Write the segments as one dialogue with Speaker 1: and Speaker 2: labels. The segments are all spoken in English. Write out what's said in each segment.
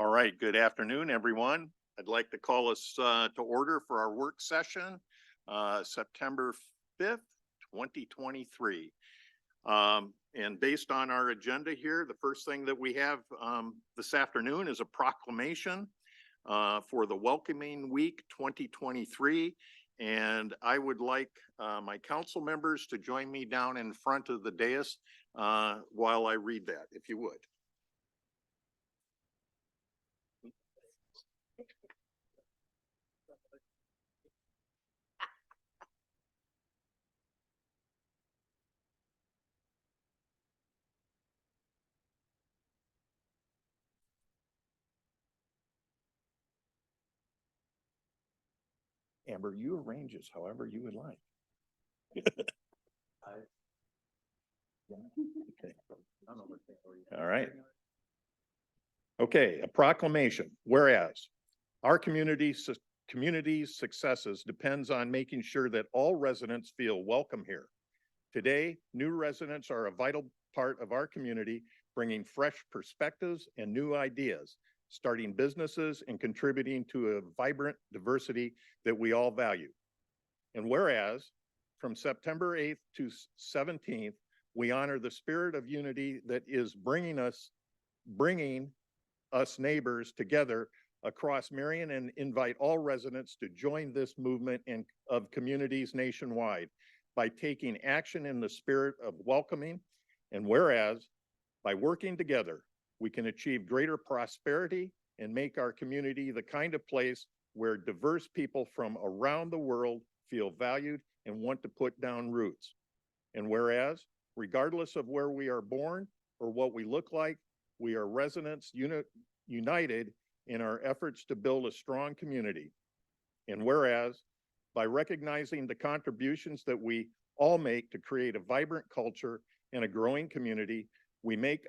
Speaker 1: All right, good afternoon, everyone. I'd like to call us to order for our work session, September 5th, 2023. And based on our agenda here, the first thing that we have this afternoon is a proclamation for the Welcoming Week 2023. And I would like my council members to join me down in front of the dais while I read that, if you would. Amber, you arrange this however you would like. Okay. All right. Okay, a proclamation. Whereas our community's successes depends on making sure that all residents feel welcome here. Today, new residents are a vital part of our community, bringing fresh perspectives and new ideas, starting businesses and contributing to a vibrant diversity that we all value. And whereas from September 8th to 17th, we honor the spirit of unity that is bringing us neighbors together across Marion, and invite all residents to join this movement of communities nationwide by taking action in the spirit of welcoming. And whereas by working together, we can achieve greater prosperity and make our community the kind of place where diverse people from around the world feel valued and want to put down roots. And whereas, regardless of where we are born or what we look like, we are residents united in our efforts to build a strong community. And whereas, by recognizing the contributions that we all make to create a vibrant culture and a growing community, we make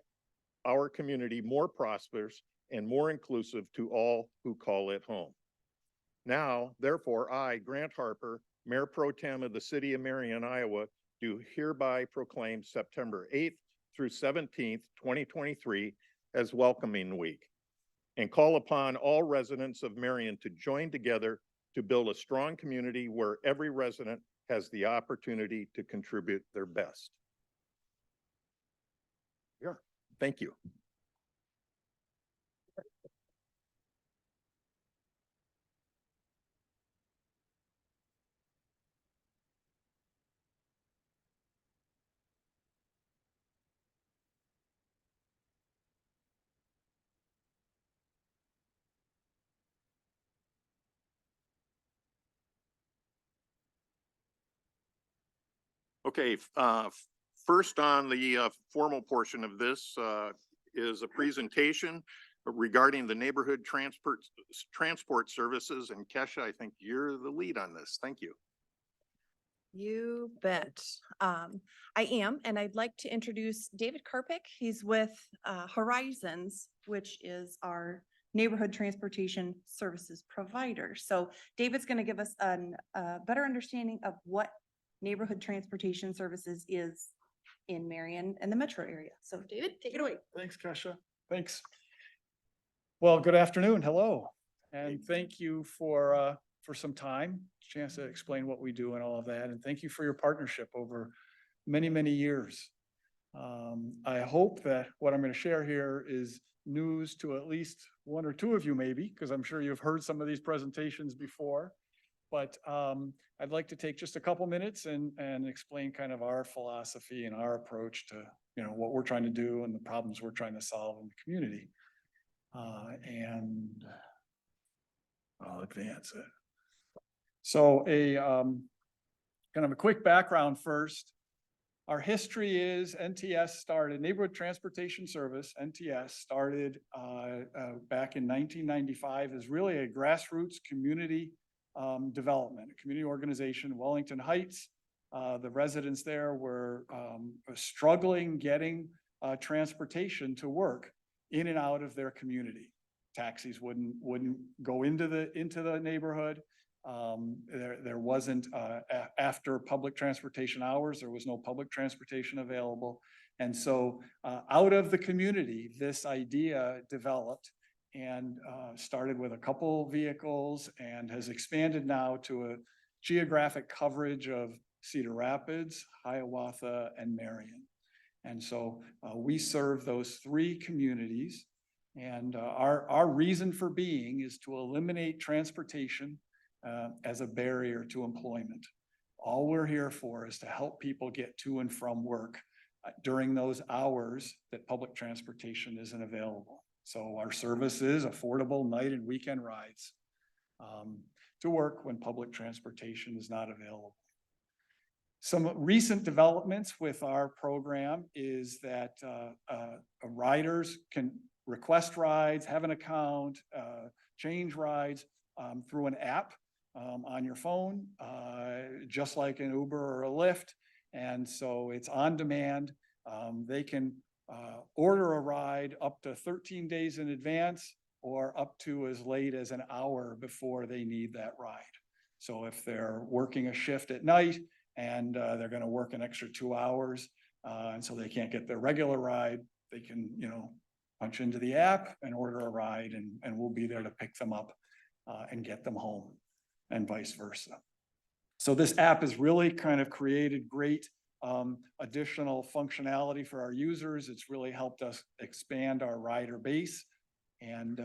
Speaker 1: our community more prosperous and more inclusive to all who call it home. Now, therefore, I, Grant Harper, Mayor Pro Tem of the City of Marion, Iowa, do hereby proclaim September 8th through 17th, 2023 as Welcoming Week, and call upon all residents of Marion to join together to build a strong community where every resident has the opportunity to contribute their best. Yeah, thank you. Okay, first on the formal portion of this is a presentation regarding the neighborhood transport services. And Kesha, I think you're the lead on this. Thank you.
Speaker 2: You bet. I am, and I'd like to introduce David Karpik. He's with Horizons, which is our neighborhood transportation services provider. So David's going to give us a better understanding of what neighborhood transportation services is in Marion and the metro area. So David, take it away.
Speaker 3: Thanks, Kesha. Thanks. Well, good afternoon. Hello. And thank you for some time, chance to explain what we do and all of that. And thank you for your partnership over many, many years. I hope that what I'm going to share here is news to at least one or two of you, maybe, because I'm sure you've heard some of these presentations before. But I'd like to take just a couple minutes and explain kind of our philosophy and our approach to, what we're trying to do and the problems we're trying to solve in the community. And I'll advance it. So kind of a quick background first. Our history is NTS started, Neighborhood Transportation Service, NTS started back in 1995 as really a grassroots community development, a community organization, Wellington Heights. The residents there were struggling getting transportation to work in and out of their community. Taxis wouldn't go into the neighborhood. There wasn't after public transportation hours, there was no public transportation available. And so out of the community, this idea developed, and started with a couple vehicles and has expanded now to a geographic coverage of Cedar Rapids, Hiawatha, and Marion. And so we serve those three communities. And our reason for being is to eliminate transportation as a barrier to employment. All we're here for is to help people get to and from work during those hours that public transportation isn't available. So our service is affordable night and weekend rides to work when public transportation is not available. Some recent developments with our program is that riders can request rides, have an account, change rides through an app on your phone, just like an Uber or a Lyft. And so it's on demand. They can order a ride up to 13 days in advance or up to as late as an hour before they need that ride. So if they're working a shift at night and they're going to work an extra 2 hours and so they can't get their regular ride, they can, punch into the app and order a ride, and we'll be there to pick them up and get them home, and vice versa. So this app has really kind of created great additional functionality for our users. It's really helped us expand our rider base, and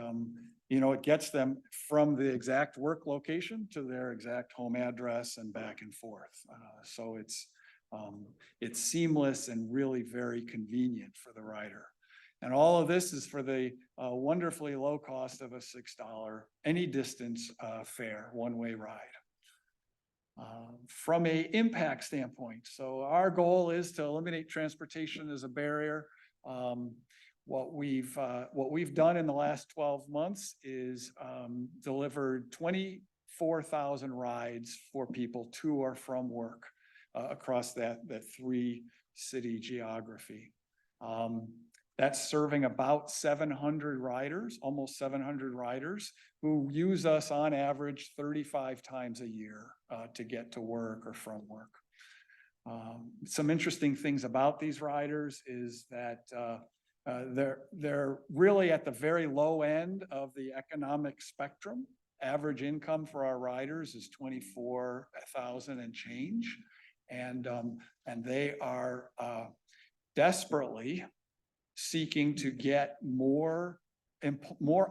Speaker 3: it gets them from the exact work location to their exact home address and back and forth. So it's seamless and really very convenient for the rider. And all of this is for the wonderfully low cost of a $6 any distance fare, one-way ride. From a impact standpoint, so our goal is to eliminate transportation as a barrier. What we've done in the last 12 months is delivered 24,000 rides for people to or from work across that 3-city geography. That's serving about 700 riders, almost 700 riders, who use us on average 35 times a year to get to work or from work. Some interesting things about these riders is that they're really at the very low end of the economic spectrum. Average income for our riders is $24,000 and change, and they are desperately seeking to get more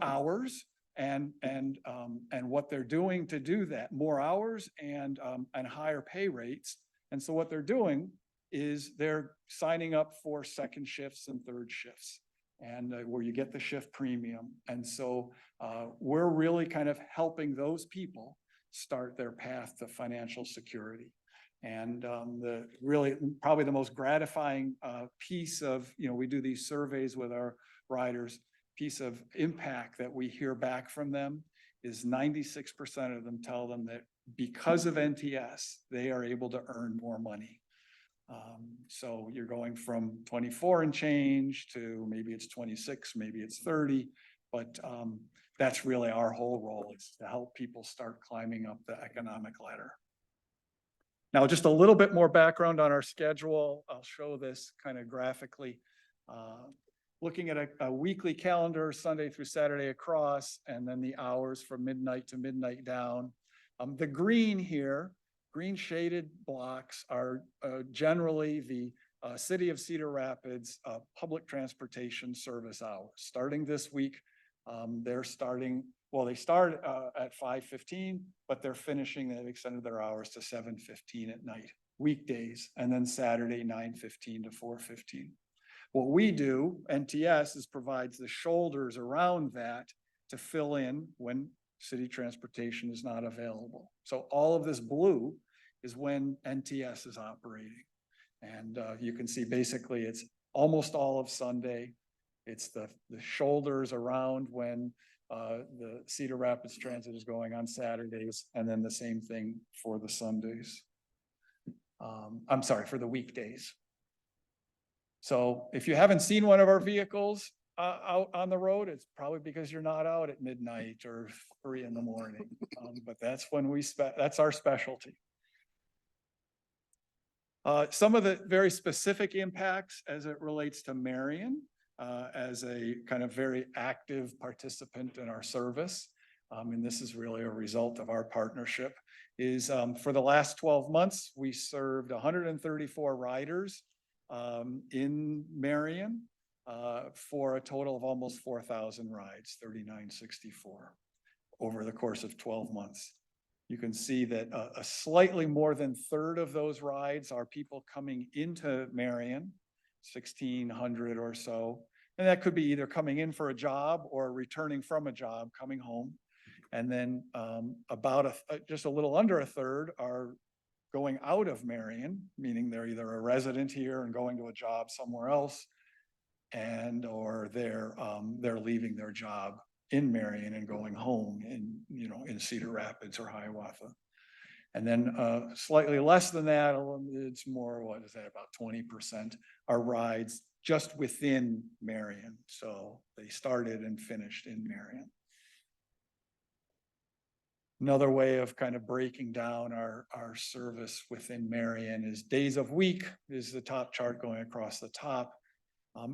Speaker 3: hours and what they're doing to do that, more hours and higher pay rates. And so what they're doing is they're signing up for second shifts and third shifts, and where you get the shift premium. And so we're really kind of helping those people start their path to financial security. And probably the most gratifying piece of, we do these surveys with our riders, piece of impact that we hear back from them is 96% of them tell them that because of NTS, they are able to earn more money. So you're going from 24 and change to maybe it's 26, maybe it's 30, but that's really our whole role, is to help people start climbing up the economic ladder. Now, just a little bit more background on our schedule. I'll show this kind of graphically. Looking at a weekly calendar, Sunday through Saturday across, and then the hours from midnight to midnight down. The green here, green shaded blocks are generally the City of Cedar Rapids public transportation service hours. Starting this week, they start at 5:15, but they've extended their hours to 7:15 at night, weekdays, and then Saturday, 9:15 to 4:15. What we do, NTS, is provides the shoulders around that to fill in when city transportation is not available. So all of this blue is when NTS is operating. And you can see basically it's almost all of Sunday. It's the shoulders around when the Cedar Rapids Transit is going on Saturdays, and then the same thing for the Sundays. For the weekdays. So if you haven't seen one of our vehicles out on the road, it's probably because you're not out at midnight or 3 in the morning. But that's when that's our specialty. Some of the very specific impacts as it relates to Marion. as a kind of very active participant in our service. And this is really a result of our partnership, is for the last 12 months, we served 134 riders in Marion for a total of almost 4,000 rides, 3,964 over the course of 12 months. You can see that a slightly more than third of those rides are people coming into Marion, 1,600 or so. And that could be either coming in for a job or returning from a job, coming home. And then about just a little under a third are going out of Marion, meaning they're either a resident here and going to a job somewhere else, and or they're leaving their job in Marion and going home in Cedar Rapids or Hiawatha. And then slightly less than that, it's more, what is that, about 20% are rides just within Marion. So they started and finished in Marion. Another way of kind of breaking down our service within Marion is days of week is the top chart going across the top.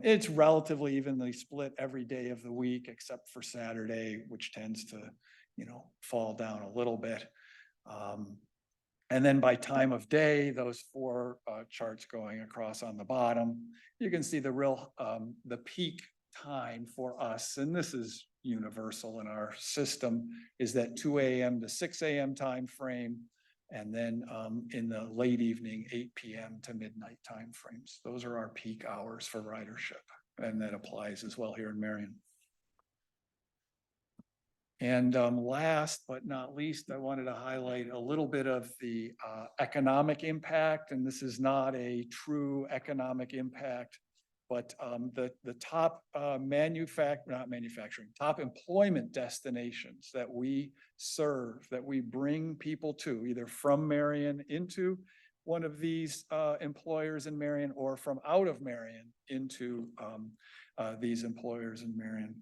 Speaker 3: It's relatively evenly split every day of the week, except for Saturday, which tends to, fall down a little bit. And then by time of day, those four charts going across on the bottom, you can see the peak time for us, and this is universal in our system, is that 2 a.m. to 6 a.m. time frame. And then in the late evening, 8 p.m. to midnight time frames. Those are our peak hours for ridership. And that applies as well here in Marion. And last but not least, I wanted to highlight a little bit of the economic impact. And this is not a true economic impact, but the top top employment destinations that we serve, that we bring people to, either from Marion into one of these employers in Marion or from out of Marion into these employers in Marion.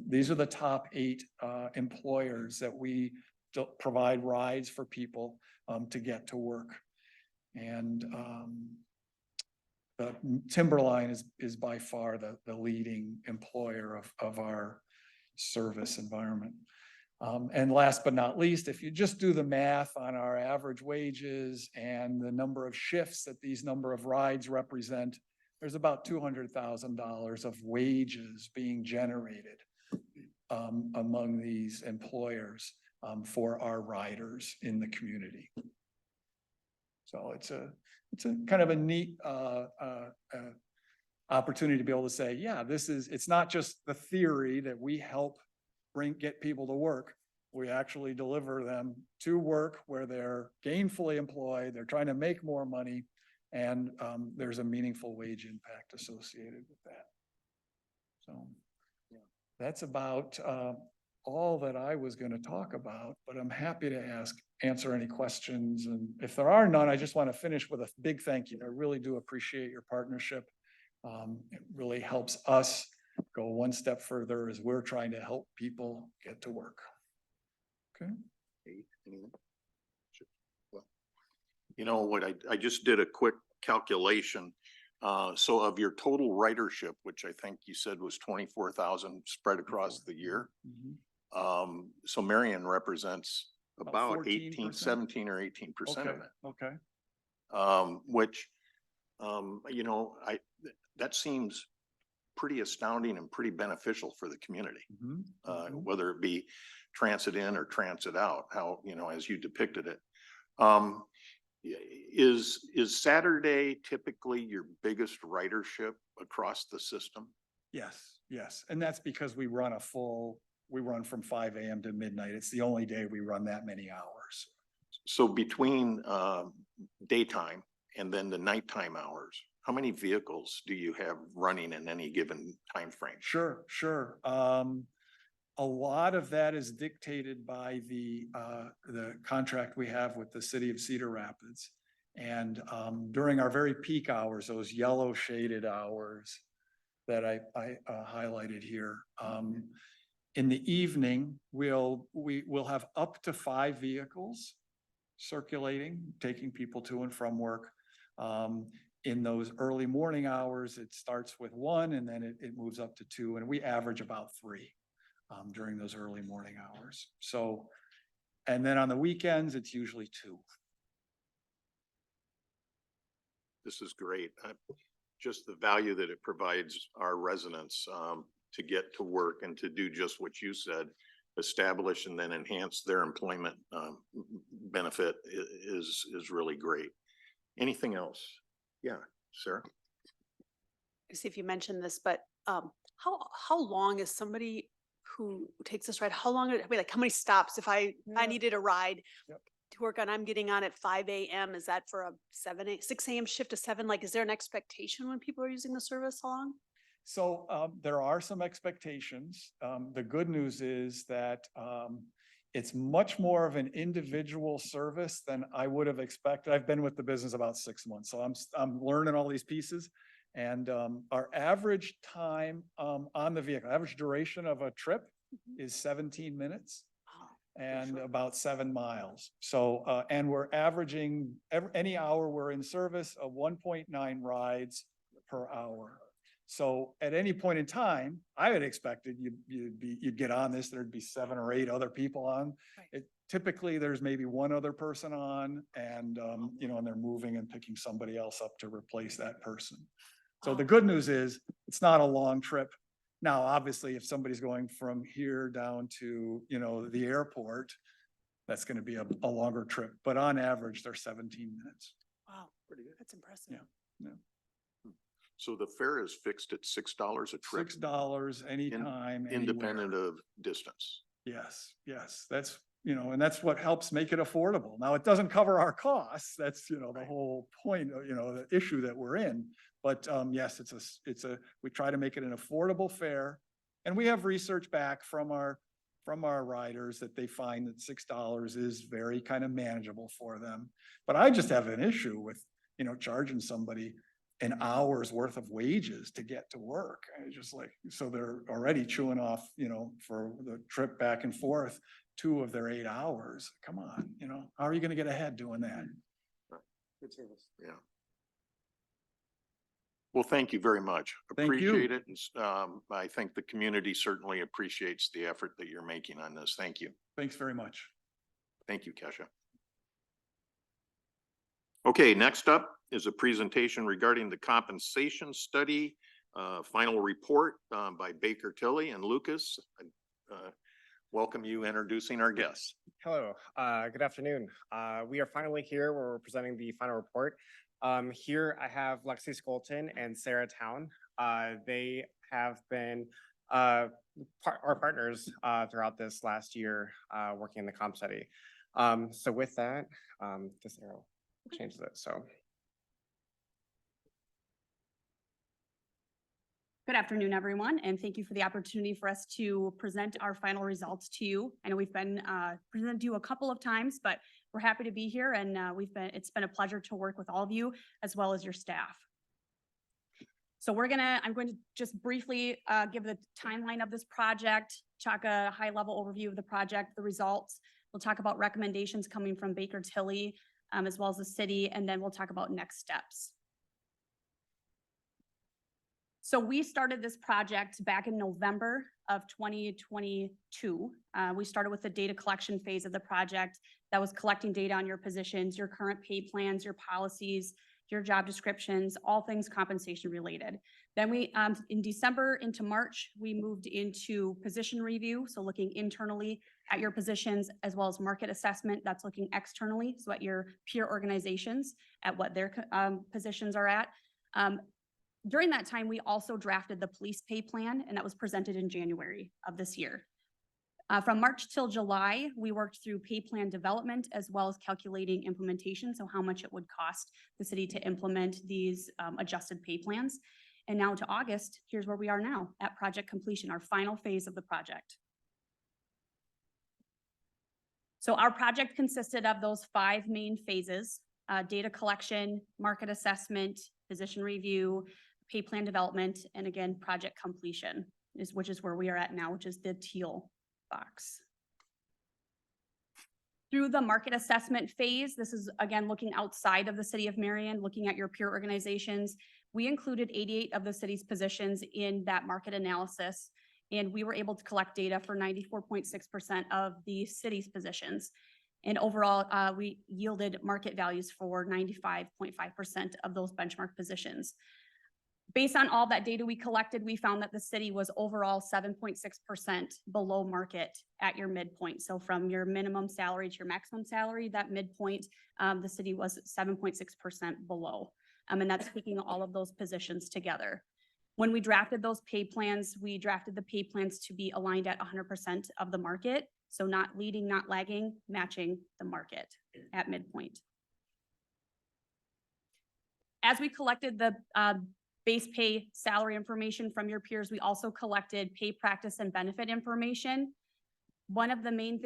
Speaker 3: These are the top 8 employers that we provide rides for people to get to work. And Timberline is by far the leading employer of our service environment. And last but not least, if you just do the math on our average wages and the number of shifts that these number of rides represent, there's about $200,000 of wages being generated among these employers for our riders in the community. So it's a kind of a neat opportunity to be able to say, yeah, it's not just the theory that we help get people to work. We actually deliver them to work where they're gainfully employed, they're trying to make more money, and there's a meaningful wage impact associated with that. So yeah, that's about all that I was going to talk about, but I'm happy to answer any questions. And if there are none, I just want to finish with a big thank you. I really do appreciate your partnership. It really helps us go one step further as we're trying to help people get to work. Okay.
Speaker 1: Well, you know what, I just did a quick calculation. So of your total ridership, which I think you said was 24,000 spread across the year.
Speaker 3: Mm-hmm.
Speaker 1: So Marion represents about
Speaker 3: 14%?
Speaker 1: 17 or 18% of it.
Speaker 3: Okay.
Speaker 1: Which, that seems pretty astounding and pretty beneficial for the community.
Speaker 3: Mm-hmm.
Speaker 1: Whether it be transit in or transit out, how, as you depicted it. Is Saturday typically your biggest ridership across the system?
Speaker 3: Yes. And that's because we run from 5 a.m. to midnight. It's the only day we run that many hours.
Speaker 1: So between daytime and then the nighttime hours, how many vehicles do you have running in any given time frame?
Speaker 3: Sure. A lot of that is dictated by the contract we have with the city of Cedar Rapids. And during our very peak hours, those yellow shaded hours that I highlighted here, in the evening, we'll have up to 5 vehicles circulating, taking people to and from work. In those early morning hours, it starts with one and then it moves up to two, and we average about three during those early morning hours. So, and then on the weekends, it's usually two.
Speaker 1: This is great. Just the value that it provides our residents to get to work and to do just what you said, establish and then enhance their employment benefit is really great. Anything else? Yeah, Sarah?
Speaker 4: See if you mentioned this, but how long is somebody who takes this ride? How long, like how many stops if I needed a ride
Speaker 3: Yep.
Speaker 4: to work on, I'm getting on at 5 a.m. Is that for a 6 a.m. shift to 7? Like, is there an expectation when people are using the service long?
Speaker 3: So there are some expectations. The good news is that it's much more of an individual service than I would have expected. I've been with the business about 6 months, so I'm learning all these pieces. And our average time on the vehicle, average duration of a trip is 17 minutes and about 7 miles. So, and we're averaging any hour we're in service of 1.9 rides per hour. So at any point in time, I had expected you'd get on this, there'd be 7 or 8 other people on.
Speaker 4: Right.
Speaker 3: Typically, there's maybe one other person on and, you know, and they're moving and picking somebody else up to replace that person. So the good news is it's not a long trip. Now, obviously, if somebody's going from here down to, you know, the airport, that's going to be a longer trip, but on average, they're 17 minutes.
Speaker 4: Wow,
Speaker 1: Pretty good.
Speaker 4: that's impressive.
Speaker 3: Yeah.
Speaker 1: So the fare is fixed at $6 a trip,
Speaker 3: $6 anytime.
Speaker 1: independent
Speaker 3: anywhere.
Speaker 1: of distance.
Speaker 3: Yes, that's, you know, and that's what helps make it affordable. Now, it doesn't cover our costs. That's, you know, the whole point of, you know, the issue that we're in. But yes, we try to make it an affordable fare. And we have research back from our riders that they find that $6 is very kind of manageable for them. But I just have an issue with, you know, charging somebody an hour's worth of wages to get to work. And it's just like, so they're already chewing off, you know, for the trip back and forth, 2 of their 8 hours. Come on, you know, how are you going to get ahead doing that?
Speaker 1: Good service. Yeah. Well, thank you very much.
Speaker 3: Thank you.
Speaker 1: Appreciate it. And I think the community certainly appreciates the effort that you're making on this. Thank you.
Speaker 3: Thanks very much.
Speaker 1: Thank you, Kesha. Okay, next up is a presentation regarding the compensation study, final report by Baker Tilly and Lucas. Welcome you introducing our guests.
Speaker 5: Hello, good afternoon. We are finally here where we're presenting the final report. Here I have Lexi Skolton and Sarah Town. They have been our partners throughout this last year working in the comp study. So with that, this arrow changes it. So.
Speaker 6: Good afternoon, everyone, and thank you for the opportunity for us to present our final results to you. I know we've been presented to you a couple of times, but we're happy to be here, and it's been a pleasure to work with all of you as well as your staff. So I'm going to just briefly give the timeline of this project, talk a high-level overview of the project, the results. We'll talk about recommendations coming from Baker Tilly as well as the city, and then we'll talk about next steps. So we started this project back in November of 2022. We started with the data collection phase of the project that was collecting data on your positions, your current pay plans, your policies, your job descriptions, all things compensation related. Then we, in December into March, we moved into position review. So looking internally at your positions as well as market assessment, that's looking externally. So at your peer organizations, at what their positions are at. During that time, we also drafted the police pay plan, and that was presented in January of this year. From March till July, we worked through pay plan development as well as calculating implementation, so how much it would cost the city to implement these adjusted pay plans. And now to August, here's where we are now at project completion, our final phase of the project. So our project consisted of those 5 main phases: data collection, market assessment, position review, pay plan development, and again, project completion, which is where we are at now, which is the teal box. Through the market assessment phase, this is again, looking outside of the city of Marion, looking at your peer organizations. We included 88 of the city's positions in that market analysis, and we were able to collect data for 94.6% of the city's positions. And overall, we yielded market values for 95.5% of those benchmark positions. Based on all that data we collected, we found that the city was overall 7.6% below market at your midpoint. So from your minimum salary to your maximum salary, that midpoint, the city was 7.6% below. And that's taking all of those positions together. When we drafted those pay plans, we drafted the pay plans to be aligned at 100% of the market. So not leading, not lagging, matching the market at midpoint. As we collected the base pay salary information from your peers, we also collected pay practice and benefit information. One of the main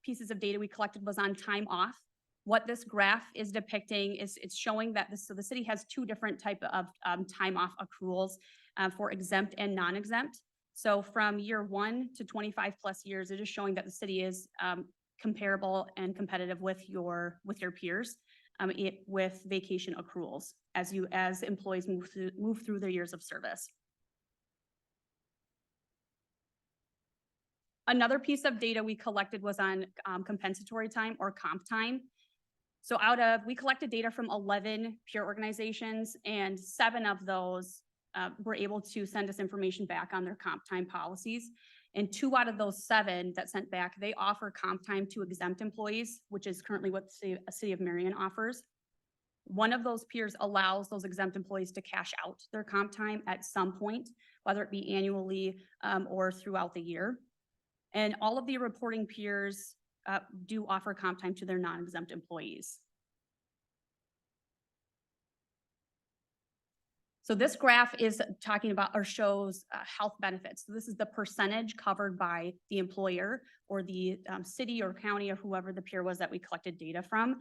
Speaker 6: pieces of data we collected was on time off. What this graph is depicting is it's showing that so the city has two different type of time off accruals for exempt and non-exempt. So from year 1 to 25 plus years, it is showing that the city is comparable and competitive with your peers with vacation accruals as employees move through their years of service. Another piece of data we collected was on compensatory time or comp time. So we collected data from 11 peer organizations, and 7 of those were able to send us information back on their comp time policies. And 2 out of those 7 that sent back, they offer comp time to exempt employees, which is currently what the city of Marion offers. One of those peers allows those exempt employees to cash out their comp time at some point, whether it be annually or throughout the year. And all of the reporting peers do offer comp time to their non-exempt employees. So this graph is talking about or shows health benefits. So this is the percentage covered by the employer or the city or county or whoever the peer was that we collected data from.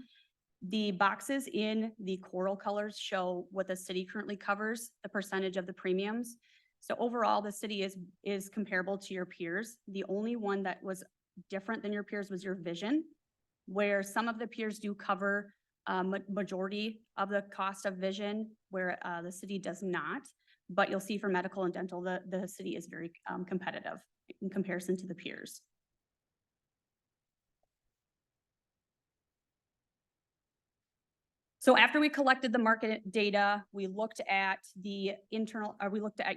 Speaker 6: The boxes in the coral colors show what the city currently covers, the percentage of the premiums. So overall, the city is comparable to your peers. The only one that was different than your peers was your vision, where some of the peers do cover majority of the cost of vision, where the city does not. But you'll see for medical and dental, the city is very competitive in comparison to the peers. So after we collected the market data, we looked at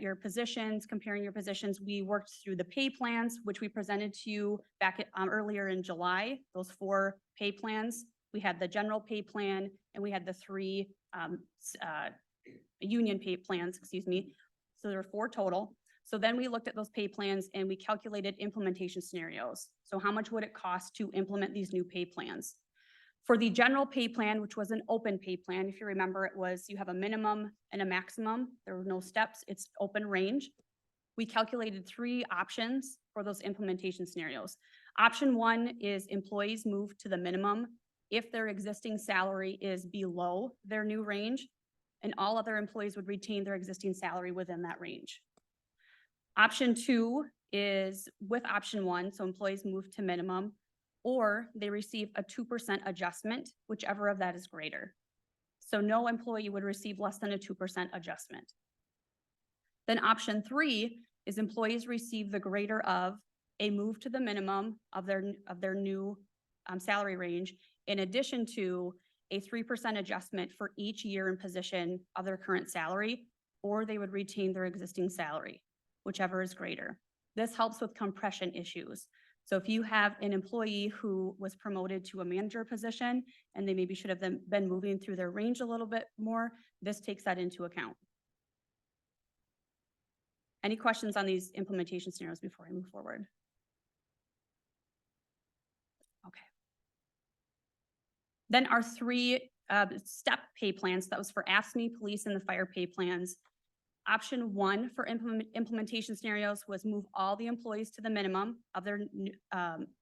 Speaker 6: your positions, comparing your positions. We worked through the pay plans, which we presented to you back earlier in July, those 4 pay plans. We had the general pay plan, and we had the 3 union pay plans, excuse me. So there were 4 total. So then we looked at those pay plans and we calculated implementation scenarios. So how much would it cost to implement these new pay plans? For the general pay plan, which was an open pay plan, if you remember, it was you have a minimum and a maximum. There were no steps. It's open range. We calculated 3 options for those implementation scenarios. Option 1 is employees move to the minimum if their existing salary is below their new range, and all other employees would retain their existing salary within that range. Option 2 is with option 1, so employees move to minimum, or they receive a 2% adjustment, whichever of that is greater. So no employee would receive less than a 2% adjustment. Then option 3 is employees receive the greater of a move to the minimum of their new salary range, in addition to a 3% adjustment for each year in position of their current salary, or they would retain their existing salary, whichever is greater. This helps with compression issues. So if you have an employee who was promoted to a manager position and they maybe should have been moving through their range a little bit more, this takes that into account. Any questions on these implementation scenarios before I move forward? Okay. Then our 3 step pay plans, that was for AFSCME, police, and the fire pay plans. Option 1 for implementation scenarios was move all the employees to the minimum of their,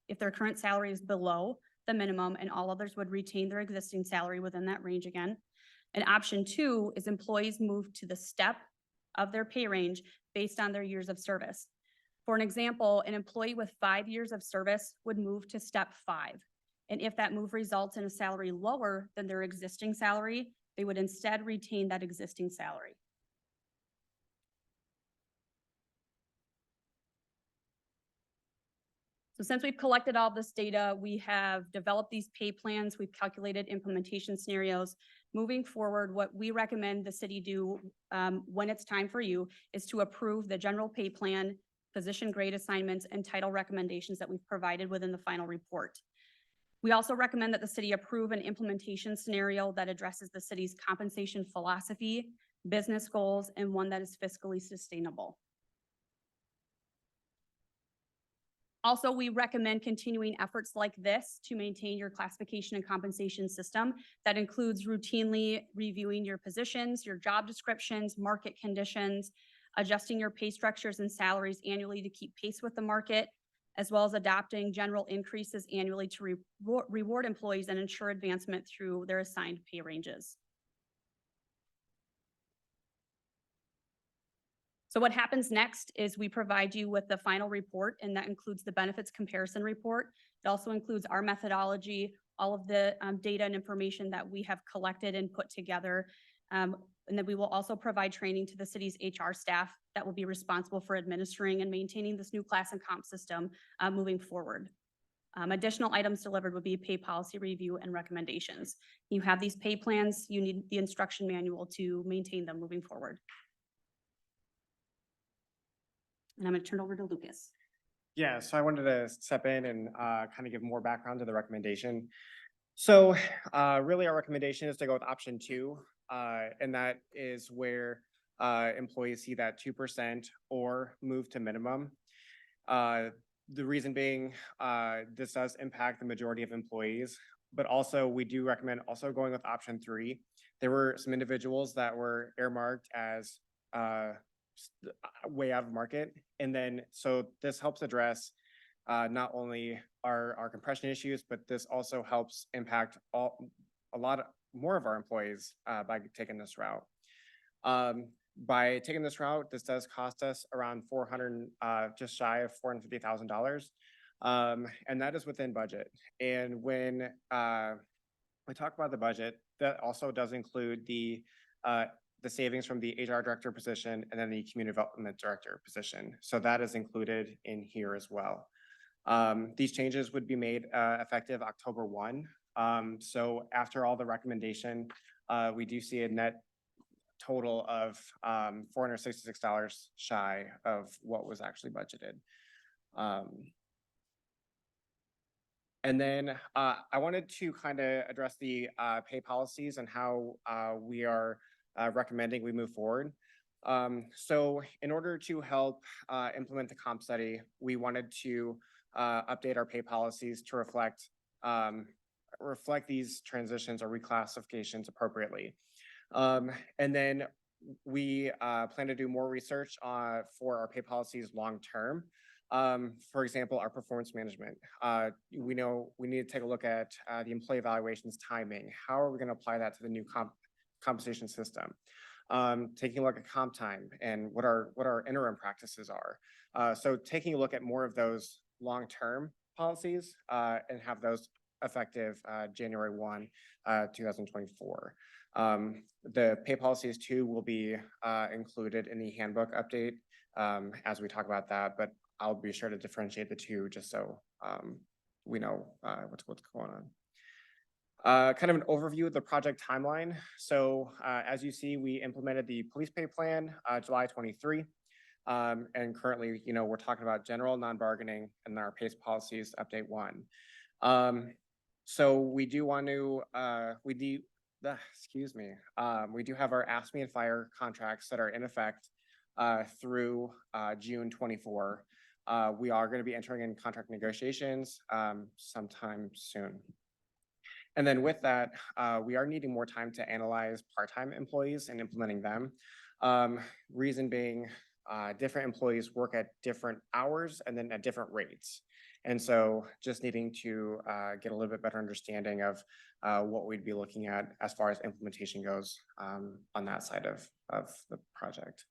Speaker 6: if their current salary is below the minimum, and all others would retain their existing salary within that range again. And option 2 is employees move to the step of their pay range based on their years of service. For an example, an employee with 5 years of service would move to step 5. And if that move results in a salary lower than their existing salary, they would instead retain that existing salary. So since we've collected all this data, we have developed these pay plans, we've calculated implementation scenarios. Moving forward, what we recommend the city do when it's time for you is to approve the general pay plan, position grade assignments, and title recommendations that we've provided within the final report. We also recommend that the city approve an implementation scenario that addresses the city's compensation philosophy, business goals, and one that is fiscally sustainable. Also, we recommend continuing efforts like this to maintain your classification and compensation system. That includes routinely reviewing your positions, your job descriptions, market conditions, adjusting your pay structures and salaries annually to keep pace with the market, as well as adopting general increases annually to reward employees and ensure advancement through their assigned pay ranges. So what happens next is we provide you with the final report, and that includes the benefits comparison report. It also includes our methodology, all of the data and information that we have collected and put together. And then we will also provide training to the city's HR staff that will be responsible for administering and maintaining this new class and comp system moving forward. Additional items delivered would be pay policy review and recommendations. You have these pay plans, you need the instruction manual to maintain them moving forward. And I'm going to turn over to Lucas.
Speaker 5: Yeah, so I wanted to step in and kind of give more background to the recommendation. So really our recommendation is to go with option 2, and that is where employees see that 2% or move to minimum. The reason being, this does impact the majority of employees, but also we do recommend also going with option 3. There were some individuals that were earmarked as way out of market. And then, so this helps address not only our compression issues, but this also helps impact a lot more of our employees by taking this route. By taking this route, this does cost us around just shy of $450,000. And that is within budget. And when we talk about the budget, that also does include the savings from the HR director position and then the community development director position. So that is included in here as well. These changes would be made effective October 1. So after all the recommendation, we do see a net total of $466 shy of what was actually budgeted. And then I wanted to kind of address the pay policies and how we are recommending we move forward. So in order to help implement the comp study, we wanted to update our pay policies to reflect these transitions or reclassifications appropriately. And then we plan to do more research for our pay policies long-term. For example, our performance management. We know we need to take a look at the employee evaluations timing. How are we going to apply that to the new compensation system? Taking a look at comp time and what our interim practices are. So taking a look at more of those long-term policies and have those effective January 1, 2024. The pay policies too will be included in the handbook update as we talk about that, but I'll be sure to differentiate the two just so we know what's going on. Kind of an overview of the project timeline. So as you see, we implemented the police pay plan July 23. And currently, we're talking about general non-bargaining and our PACE policies update 1. So we do want to, we do have our ASME and fire contracts that are in effect through June 24. We are going to be entering in contract negotiations sometime soon. And then with that, we are needing more time to analyze part-time employees and implementing them. Reason being, different employees work at different hours and then at different rates. And so just needing to get a little bit better understanding of what we'd be looking at as far as implementation goes on that side of the project.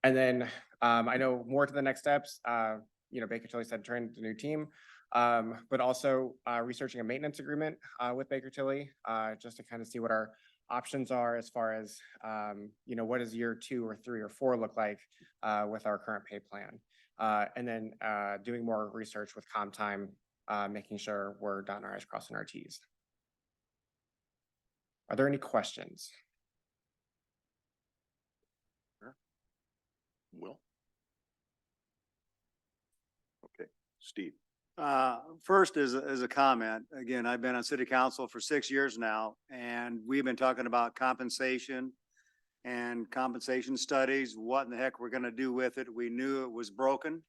Speaker 5: And then I know more to the next steps. Baker Tilly said train the new team. but also researching a maintenance agreement with Baker Tilly, just to kind of see what our options are as far as, what does year 2 or 3 or 4 look like with our current pay plan. And then doing more research with comp time, making sure we're dotting our i's, crossing our t's. Are there any questions?
Speaker 1: Will? Okay, Steve.
Speaker 7: First is a comment. Again, I've been on city council for 6 years now, and we've been talking about compensation and compensation studies, what in the heck we're gonna do with it. We knew it was broken.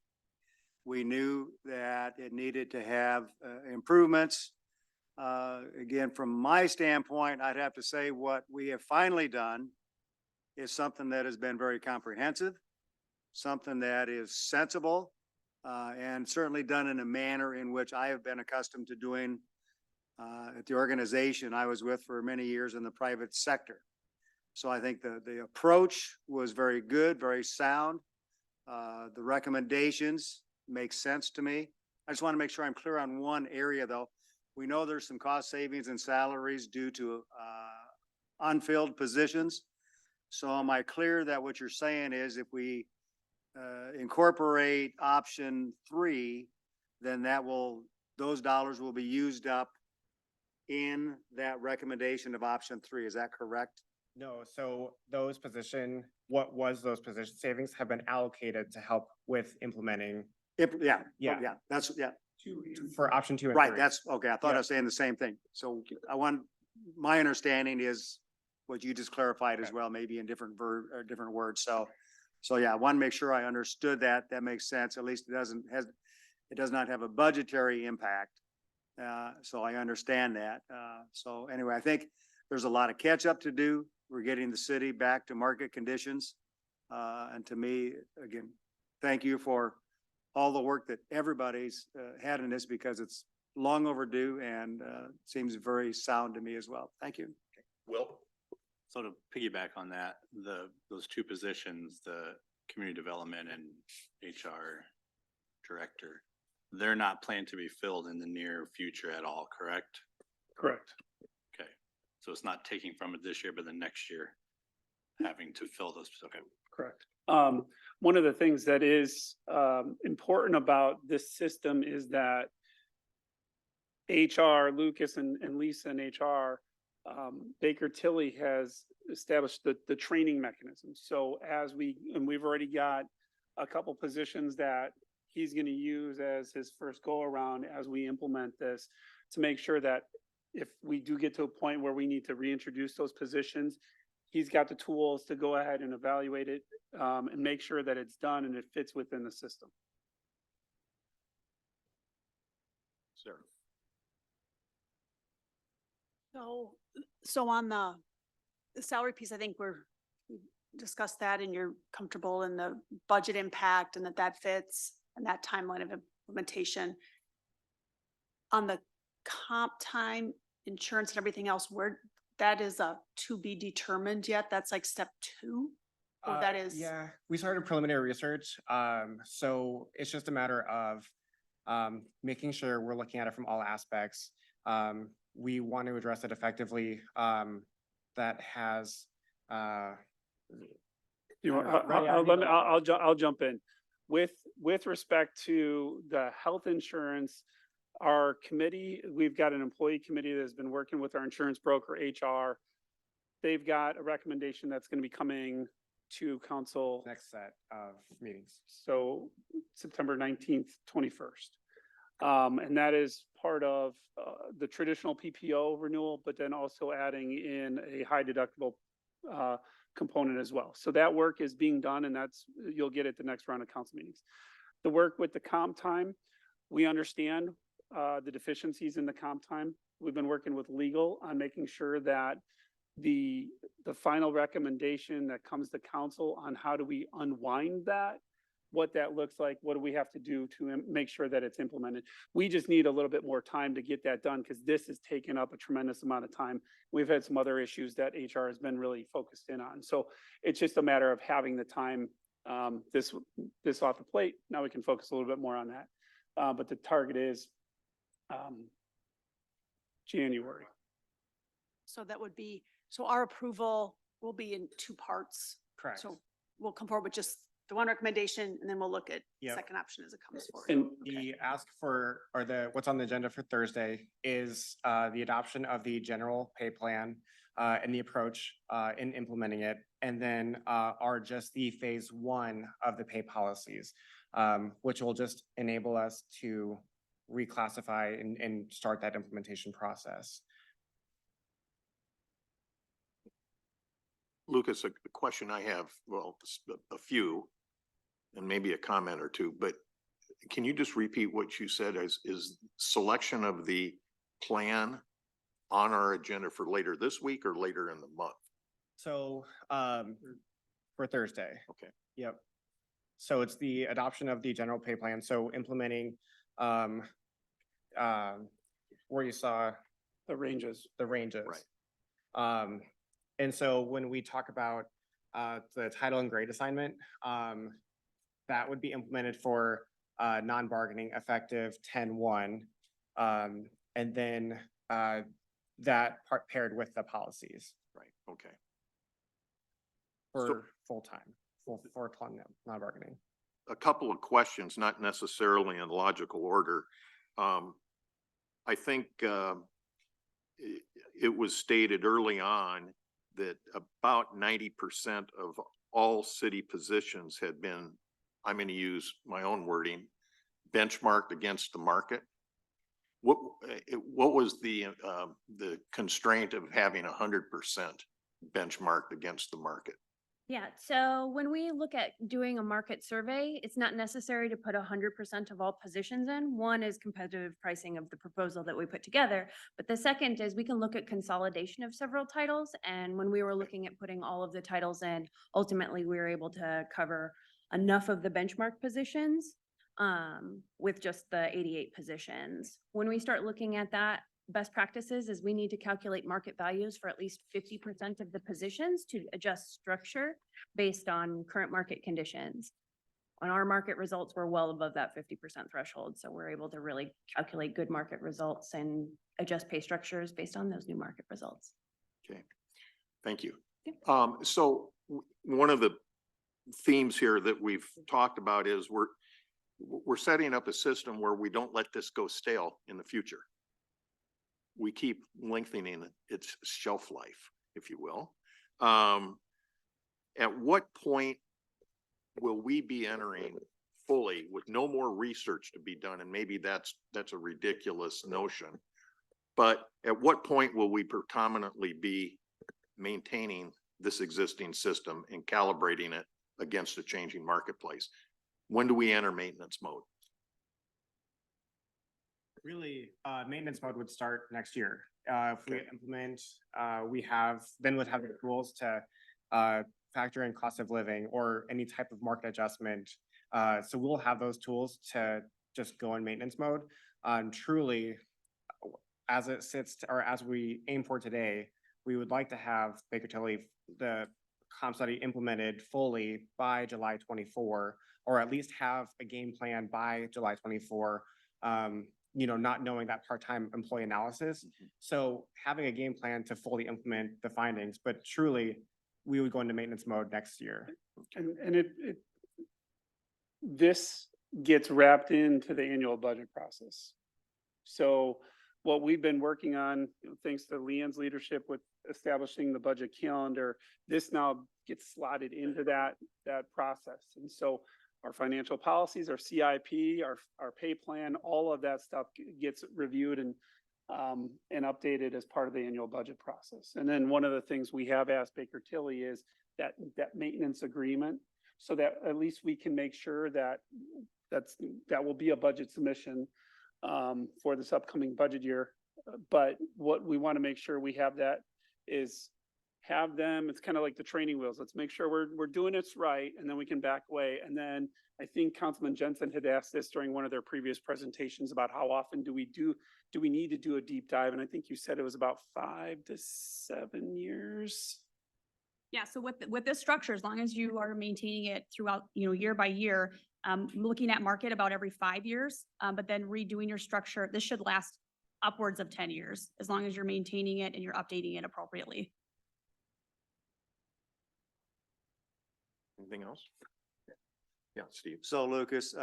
Speaker 7: We knew that it needed to have improvements. Again, from my standpoint, I'd have to say what we have finally done is something that has been very comprehensive, something that is sensible, and certainly done in a manner in which I have been accustomed to doing at the organization I was with for many years in the private sector. So I think the approach was very good, very sound. The recommendations make sense to me. I just want to make sure I'm clear on one area, though. We know there's some cost savings in salaries due to unfilled positions. So am I clear that what you're saying is if we incorporate option 3, then those dollars will be used up in that recommendation of option 3? Is that correct?
Speaker 5: No, so those position savings have been allocated to help with implementing
Speaker 7: Yeah.
Speaker 5: Yeah.
Speaker 7: Yeah, that's, yeah,
Speaker 5: for option 2 and
Speaker 7: right.
Speaker 5: 3.
Speaker 7: That's, okay. I thought I
Speaker 5: Yeah.
Speaker 7: was saying the same thing. So my understanding is what you just clarified as
Speaker 5: Okay.
Speaker 7: well, maybe in different different words. So yeah, I want to make sure I understood that. That makes sense. At least it does not have a budgetary impact. So I understand that. So anyway, I think there's a lot of catch up to do. We're getting the city back to market conditions. And to me, again, thank you for all the work that everybody's had in this, because it's long overdue and seems very sound to me as well. Thank you.
Speaker 1: Will?
Speaker 8: So to piggyback on that, those 2 positions, the community development and HR director, they're not planned to be filled in the near future at all, correct?
Speaker 3: Correct.
Speaker 8: Okay, so it's not taking from it this year, but the next year having to fill those, okay.
Speaker 3: Correct. One of the things that is important about this system is that HR, Lucas and Lisa and HR, Baker Tilly has established the training mechanism. So we've already got a couple positions that he's going to use as his first go around as we implement this, to make sure that if we do get to a point where we need to reintroduce those positions, he's got the tools to go ahead and evaluate it and make sure that it's done and it fits within the system.
Speaker 1: Sarah.
Speaker 4: So on the salary piece, I think we discussed that and you're comfortable in the budget impact and that fits and that timeline of implementation. On the comp time, insurance and everything else, that is to be determined yet? That's like step 2? Or that is?
Speaker 5: Yeah, we started preliminary research. So it's just a matter of making sure we're looking at it from all aspects. We want to address it effectively. That has
Speaker 3: I'll jump in. With respect to the health insurance, our committee, we've got an employee committee that's been working with our insurance broker, HR. They've got a recommendation that's going to be coming to council
Speaker 5: next set of meetings.
Speaker 3: So September 19th, 21st. And that is part of the traditional PPO renewal, but then also adding in a high deductible component as well. So that work is being done, and you'll get it the next round of council meetings. The work with the comp time, we understand the deficiencies in the comp time. We've been working with legal on making sure that the final recommendation that comes to council on how do we unwind that, what that looks like, what do we have to do to make sure that it's implemented. We just need a little bit more time to get that done, because this has taken up a tremendous amount of time. We've had some other issues that HR has been really focused in on. So it's just a matter of having the time, this off the plate. Now we can focus a little bit more on that. But the target is
Speaker 9: January.
Speaker 4: So that would be, so our approval will be in two parts.
Speaker 5: Correct.
Speaker 4: So we'll come forward with just the one recommendation and then we'll look at the
Speaker 5: Yep.
Speaker 4: second option as it comes forward.
Speaker 9: And
Speaker 5: The ask for, or what's on the agenda for Thursday is the adoption of the general pay plan and the approach in implementing it. And then are just the phase one of the pay policies, which will just enable us to reclassify and start that implementation process.
Speaker 1: Lucas, a question I have, well, a few, and maybe a comment or two, but can you just repeat what you said is selection of the plan on our agenda for later this week or later in the month?
Speaker 5: So for Thursday.
Speaker 1: Okay.
Speaker 5: Yep. So it's the adoption of the general pay plan. So implementing where you saw
Speaker 9: the ranges.
Speaker 5: the ranges.
Speaker 1: Right.
Speaker 5: And so when we talk about the title and grade assignment, that would be implemented for non-bargaining effective 10/1. And then that part paired with the policies
Speaker 1: Right, okay.
Speaker 5: for full-time, for non-bargaining.
Speaker 1: A couple of questions, not necessarily in logical order. I think it was stated early on that about 90% of all city positions had been, I'm going to use my own wording, benchmarked against the market. What was the constraint of having 100% benchmarked against the market?
Speaker 10: Yeah, so when we look at doing a market survey, it's not necessary to put 100% of all positions in. One is competitive pricing of the proposal that we put together. But the second is we can look at consolidation of several titles. And when we were looking at putting all of the titles in, ultimately we were able to cover enough of the benchmark positions with just the 88 positions. When we start looking at that, best practices is we need to calculate market values for at least 50% of the positions to adjust structure based on current market conditions. On our market results, we're well above that 50% threshold. So we're able to really calculate good market results and adjust pay structures based on those new market results.
Speaker 1: Okay, thank you.
Speaker 10: Yeah.
Speaker 1: So one of the themes here that we've talked about is we're setting up a system where we don't let this go stale in the future. We keep lengthening its shelf life, if you will. At what point will we be entering fully with no more research to be done? And maybe that's a ridiculous notion. But at what point will we predominantly be maintaining this existing system and calibrating it against a changing marketplace? When do we enter maintenance mode?
Speaker 5: Really, maintenance mode would start next year. If we
Speaker 1: Okay.
Speaker 5: implement, would have the tools to factor in cost of living or any type of market adjustment. So we'll have those tools to just go in maintenance mode. Truly, as it sits, or as we aim for today, we would like to have Baker Tilly, the comp study implemented fully by July 24, or at least have a game plan by July 24. Not knowing that part-time employee analysis. So having a game plan to fully implement the findings, but truly, we would go into maintenance mode next year.
Speaker 9: And this gets wrapped into the annual budget process. So what we've been working on, thanks to Leanne's leadership with establishing the budget calendar, this now gets slotted into that process. And so our financial policies, our CIP, our pay plan, all of that stuff gets reviewed and updated as part of the annual budget process. And then one of the things we have asked Baker Tilly is that maintenance agreement, so that at least we can make sure that that will be a budget submission for this upcoming budget year. But what we want to make sure we have that is have them, it's kind of like the training wheels. Let's make sure we're doing this right, and then we can back away. And then I think Councilman Jensen had asked this during one of their previous presentations about how often do we need to do a deep dive? And I think you said it was about 5 to 7 years.
Speaker 6: Yeah, so with this structure, as long as you are maintaining it throughout, year by year, looking at market about every 5 years, but then redoing your structure. This should last upwards of 10 years, as long as you're maintaining it and you're updating it appropriately.
Speaker 1: Anything else? Yeah, Steve.
Speaker 7: So Lucas,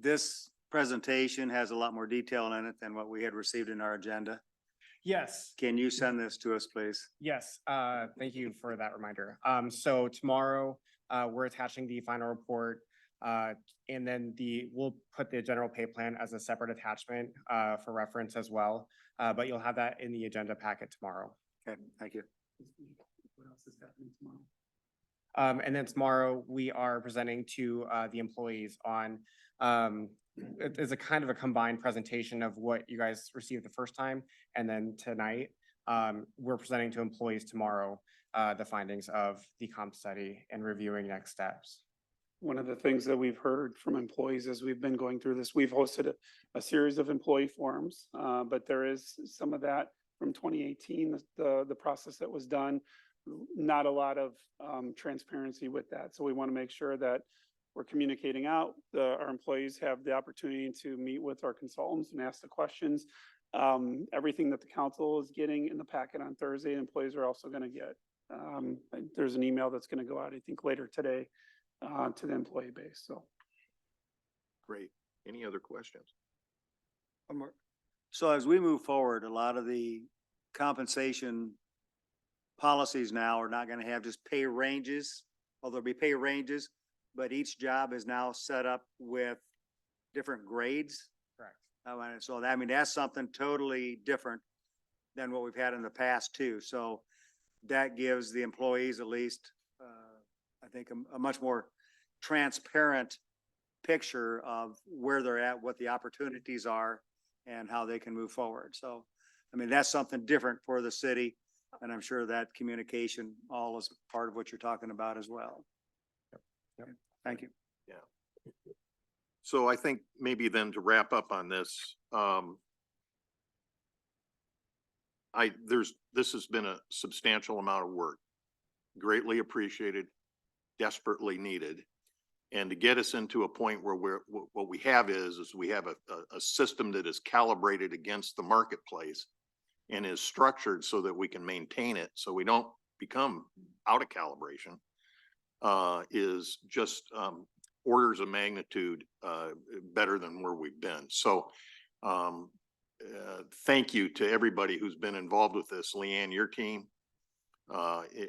Speaker 7: this presentation has a lot more detail in it than what we had received in our agenda.
Speaker 5: Yes.
Speaker 7: Can you send this to us, please?
Speaker 5: Yes, thank you for that reminder. So tomorrow, we're attaching the final report. And then we'll put the general pay plan as a separate attachment, for reference as well. But you'll have that in the agenda packet tomorrow.
Speaker 7: Okay, thank you.
Speaker 9: What else is happening tomorrow?
Speaker 5: And then tomorrow, we are presenting to, the employees on, it is a kind of a combined presentation of what you guys received the first time. And then tonight, we're presenting to employees tomorrow, the findings of the comp study and reviewing next steps.
Speaker 9: One of the things that we've heard from employees as we've been going through this, we've hosted a series of employee forums, but there is some of that from 2018, the process that was done, not a lot of transparency with that. So we want to make sure that we're communicating out. Our employees have the opportunity to meet with our consultants and ask the questions. Everything that the council is getting in the packet on Thursday, employees are also going to get. There's an email that's going to go out, I think, later today to the employee base. So.
Speaker 1: Great. Any other questions?
Speaker 7: One more. So as we move forward, a lot of the compensation policies now are not going to have just pay ranges, well, there'll be pay ranges, but each job is now set up with different grades.
Speaker 5: Correct.
Speaker 7: So I mean, that's something totally different than what we've had in the past too. So that gives the employees at least, I think, a much more transparent picture of where they're at, what the opportunities are, and how they can move forward. So, I mean, that's something different for the city. And I'm sure that communication all is part of what you're talking about as well.
Speaker 5: Yep.
Speaker 7: Thank you.
Speaker 1: So I think maybe then to wrap up on this, this has been a substantial amount of work, greatly appreciated, desperately needed. And to get us into a point where what we have is we have a system that is calibrated against the marketplace and is structured so that we can maintain it, so we don't become out of calibration, is just orders of magnitude better than where we've been. So thank you to everybody who's been involved with this. Leanne, your team,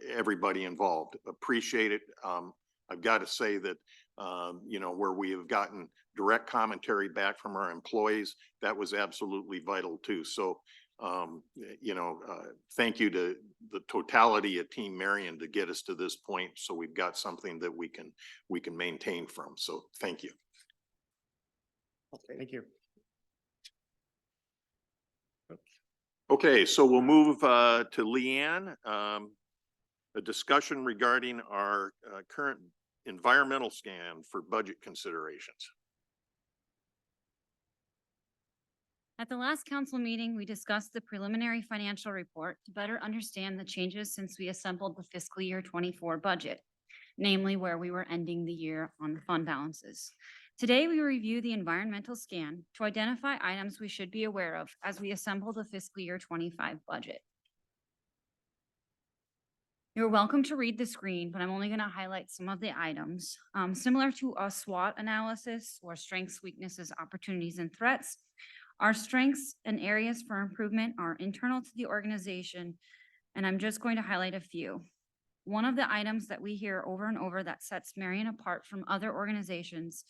Speaker 1: everybody involved, appreciate it. I've got to say that, where we have gotten direct commentary back from our employees, that was absolutely vital too. So, thank you to the totality of Team Marion to get us to this point. So we've got something that we can maintain from. So thank you.
Speaker 5: Thank you.
Speaker 1: Okay, so we'll move to Leanne. A discussion regarding our current environmental scan for budget considerations.
Speaker 11: At the last council meeting, we discussed the preliminary financial report to better understand the changes since we assembled the fiscal year 24 budget, namely where we were ending the year on the fund balances. Today, we review the environmental scan to identify items we should be aware of as we assemble the fiscal year 25 budget. You're welcome to read the screen, but I'm only going to highlight some of the items. Similar to a SWOT analysis or strengths, weaknesses, opportunities, and threats, our strengths and areas for improvement are internal to the organization, and I'm just going to highlight a few. One of the items that we hear over and over that sets Marion apart from other organizations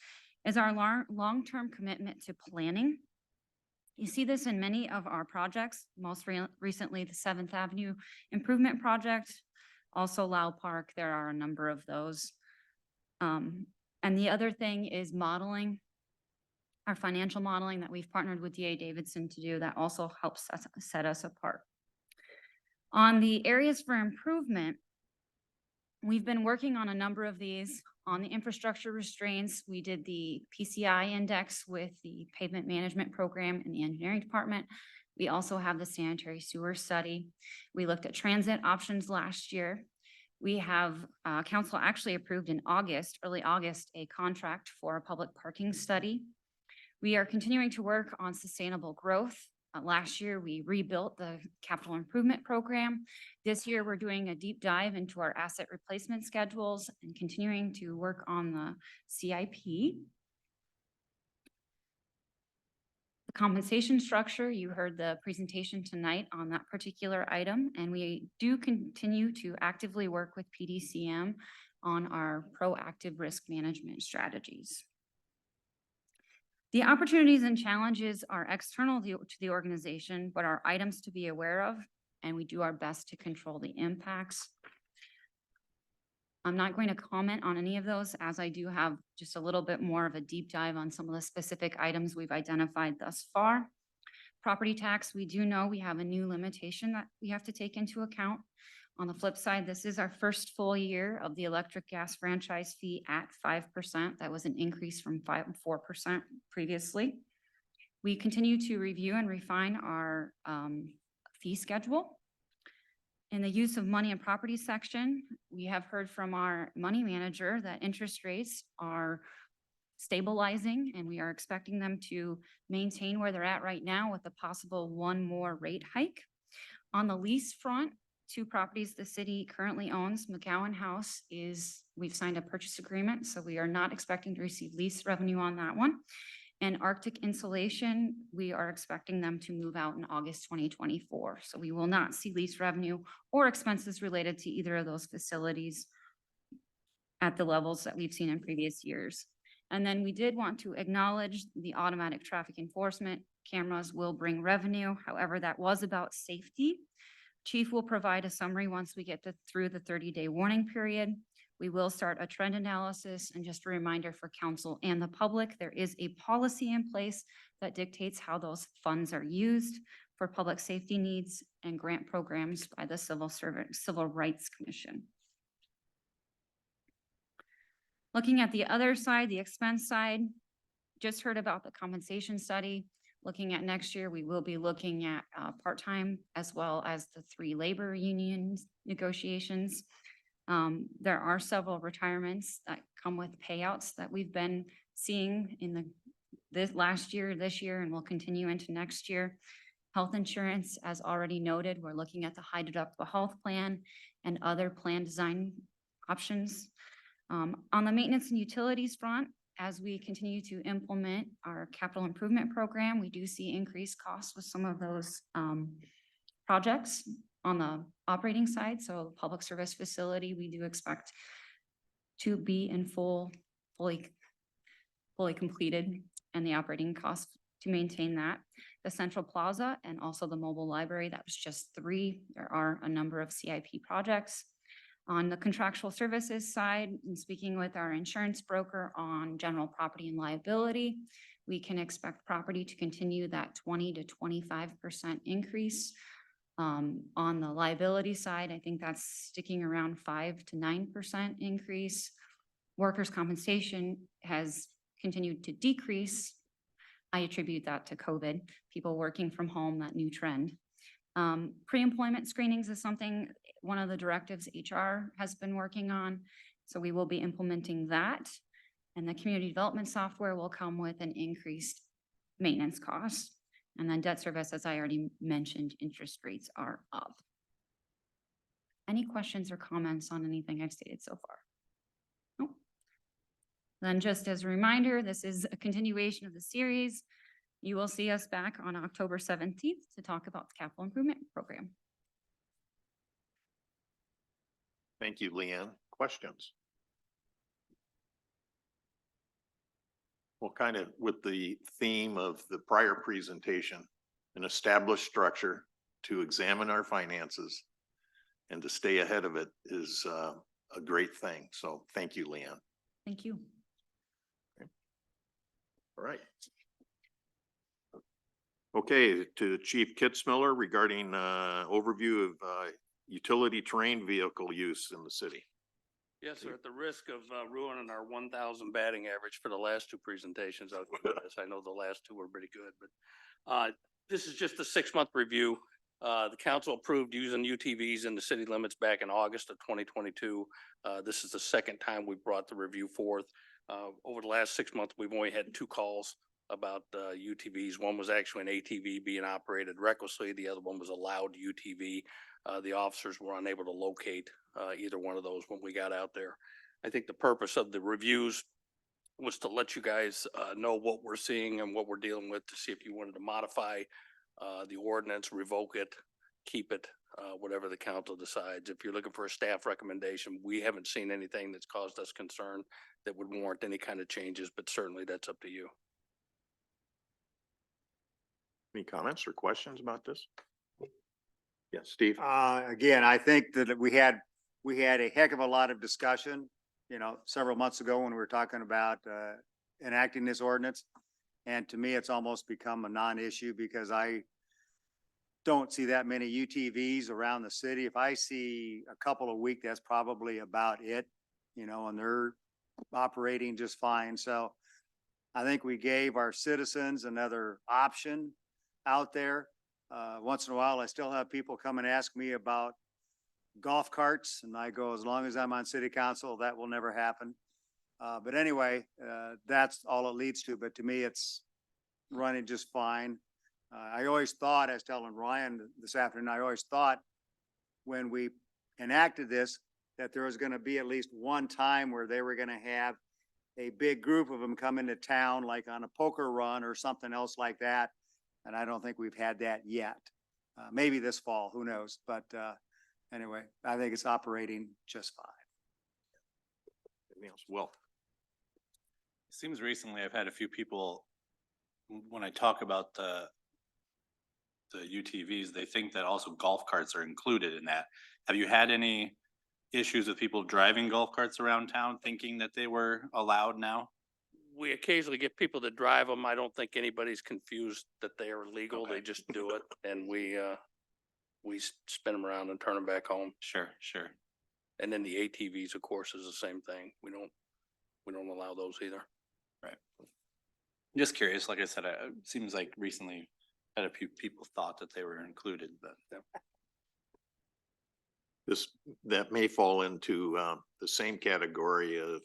Speaker 11: is our long-term commitment to planning. You see this in many of our projects, most recently the 7th Avenue Improvement Project, also Lau Park. There are a number of those. And the other thing is modeling. Our financial modeling that we've partnered with DA Davidson to do that also helps us set us apart. On the areas for improvement, we've been working on a number of these. On the infrastructure restraints, we did the PCI index with the pavement management program in the engineering department. We also have the sanitary sewer study. We looked at transit options last year. We have, council actually approved in August, early August, a contract for a public parking study. We are continuing to work on sustainable growth. Last year, we rebuilt the capital improvement program. This year, we're doing a deep dive into our asset replacement schedules and continuing to work on the CIP. The compensation structure, you heard the presentation tonight on that particular item, and we do continue to actively work with PDCM on our proactive risk management strategies. The opportunities and challenges are external to the organization, but are items to be aware of, and we do our best to control the impacts. I'm not going to comment on any of those, as I do have just a little bit more of a deep dive on some of the specific items we've identified thus far. Property tax, we do know we have a new limitation that we have to take into account. On the flip side, this is our first full year of the electric gas franchise fee at 5%. That was an increase from 4% previously. We continue to review and refine our fee schedule. In the use of money and property section, we have heard from our money manager that interest rates are stabilizing, and we are expecting them to maintain where they're at right now with a possible one more rate hike. On the lease front, 2 properties the city currently owns, McGowan House we've signed a purchase agreement, so we are not expecting to receive lease revenue on that one. And Arctic Insulation, we are expecting them to move out in August 2024. So we will not see lease revenue or expenses related to either of those facilities at the levels that we've seen in previous years. And then we did want to acknowledge the automatic traffic enforcement cameras will bring revenue. However, that was about safety. Chief will provide a summary once we get through the 30-day warning period. We will start a trend analysis, and just a reminder for council and the public, there is a policy in place that dictates how those funds are used for public safety needs and grant programs by the Civil Rights Commission. Looking at the other side, the expense side, just heard about the compensation study. Looking at next year, we will be looking at part-time as well as the 3 labor unions negotiations. There are several retirements that come with payouts that we've been seeing in this year, and will continue into next year. Health insurance, as already noted, we're looking at the high deductible health plan and other plan design options. On the maintenance and utilities front, as we continue to implement our capital improvement program, we do see increased costs with some of those projects on the operating side. So the public service facility, we do expect to be in fully completed, and the operating costs to maintain that. The Central Plaza and also the mobile library, that was just 3. There are a number of CIP projects. On the contractual services side, and speaking with our insurance broker on general property and liability, we can expect property to continue that 20 to 25% increase. On the liability side, I think that's sticking around 5 to 9% increase. Workers' compensation has continued to decrease. I attribute that to COVID, people working from home, that new trend. Pre-employment screenings is something, one of the directives HR has been working on. So we will be implementing that. And the community development software will come with an increased maintenance cost. And then debt service, as I already mentioned, interest rates are up. Any questions or comments on anything I've stated so far? Nope. Then just as a reminder, this is a continuation of the series. You will see us back on October 17th to talk about the capital improvement program.
Speaker 1: Thank you, Leanne. Questions? Well, kind of with the theme of the prior presentation, an established structure to examine our finances and to stay ahead of it is a great thing. So thank you, Leanne.
Speaker 11: Thank you.
Speaker 1: Okay. All right. Okay, to Chief Kitzmiller regarding overview of utility terrain vehicle use in the city.
Speaker 12: Yes, sir. At the risk of ruining our 1,000 batting average for the last 2 presentations, I'll go with this. I know the last 2 were pretty good, but this is just a 6-month review. The council approved using UTVs in the city limits back in August of 2022. This is the second time we brought the review forth. Over the last 6 months, we've only had 2 calls about UTVs. One was actually an ATV being operated recklessly. The other one was a loud UTV. The officers were unable to locate either one of those when we got out there. I think the purpose of the reviews was to let you guys know what we're seeing and what we're dealing with, to see if you wanted to modify the ordinance, revoke it, keep it, whatever the council decides. If you're looking for a staff recommendation, we haven't seen anything that's caused us concern that would warrant any kind of changes, but certainly that's up to you.
Speaker 1: Any comments or questions about this? Yes, Steve?
Speaker 7: Again, I think that we had a heck of a lot of discussion, several months ago when we were talking about, enacting this ordinance. And to me, it's almost become a non-issue because I don't see that many UTVs around the city. If I see a couple a week, that's probably about it, and they're operating just fine. So I think we gave our citizens another option out there. Once in a while, I still have people come and ask me about golf carts, and I go, as long as I'm on city council, that will never happen. But anyway, that's all it leads to. But to me, it's running just fine. I always thought, I was telling Ryan this afternoon, I always thought when we enacted this, that there was going to be at least one time where they were going to have a big group of them come into town, like on a poker run or something else like that. And I don't think we've had that yet. Maybe this fall, who knows? But anyway, I think it's operating just fine.
Speaker 1: Anything else? Will?
Speaker 8: It seems recently I've had a few people, when I talk about the UTVs, they think that also golf carts are included in that. Have you had any issues with people driving golf carts around town thinking that they were allowed now?
Speaker 12: We occasionally get people that drive them. I don't think anybody's confused that they are legal.
Speaker 8: Okay.
Speaker 12: They just do it, and we spin them around and turn them back home.
Speaker 8: Sure.
Speaker 12: And then the ATVs, of course, is the same thing. We don't allow those either.
Speaker 8: Right. Just curious, like I said, it seems like recently had a few people thought that they were included, but.
Speaker 1: That may fall into the same category of,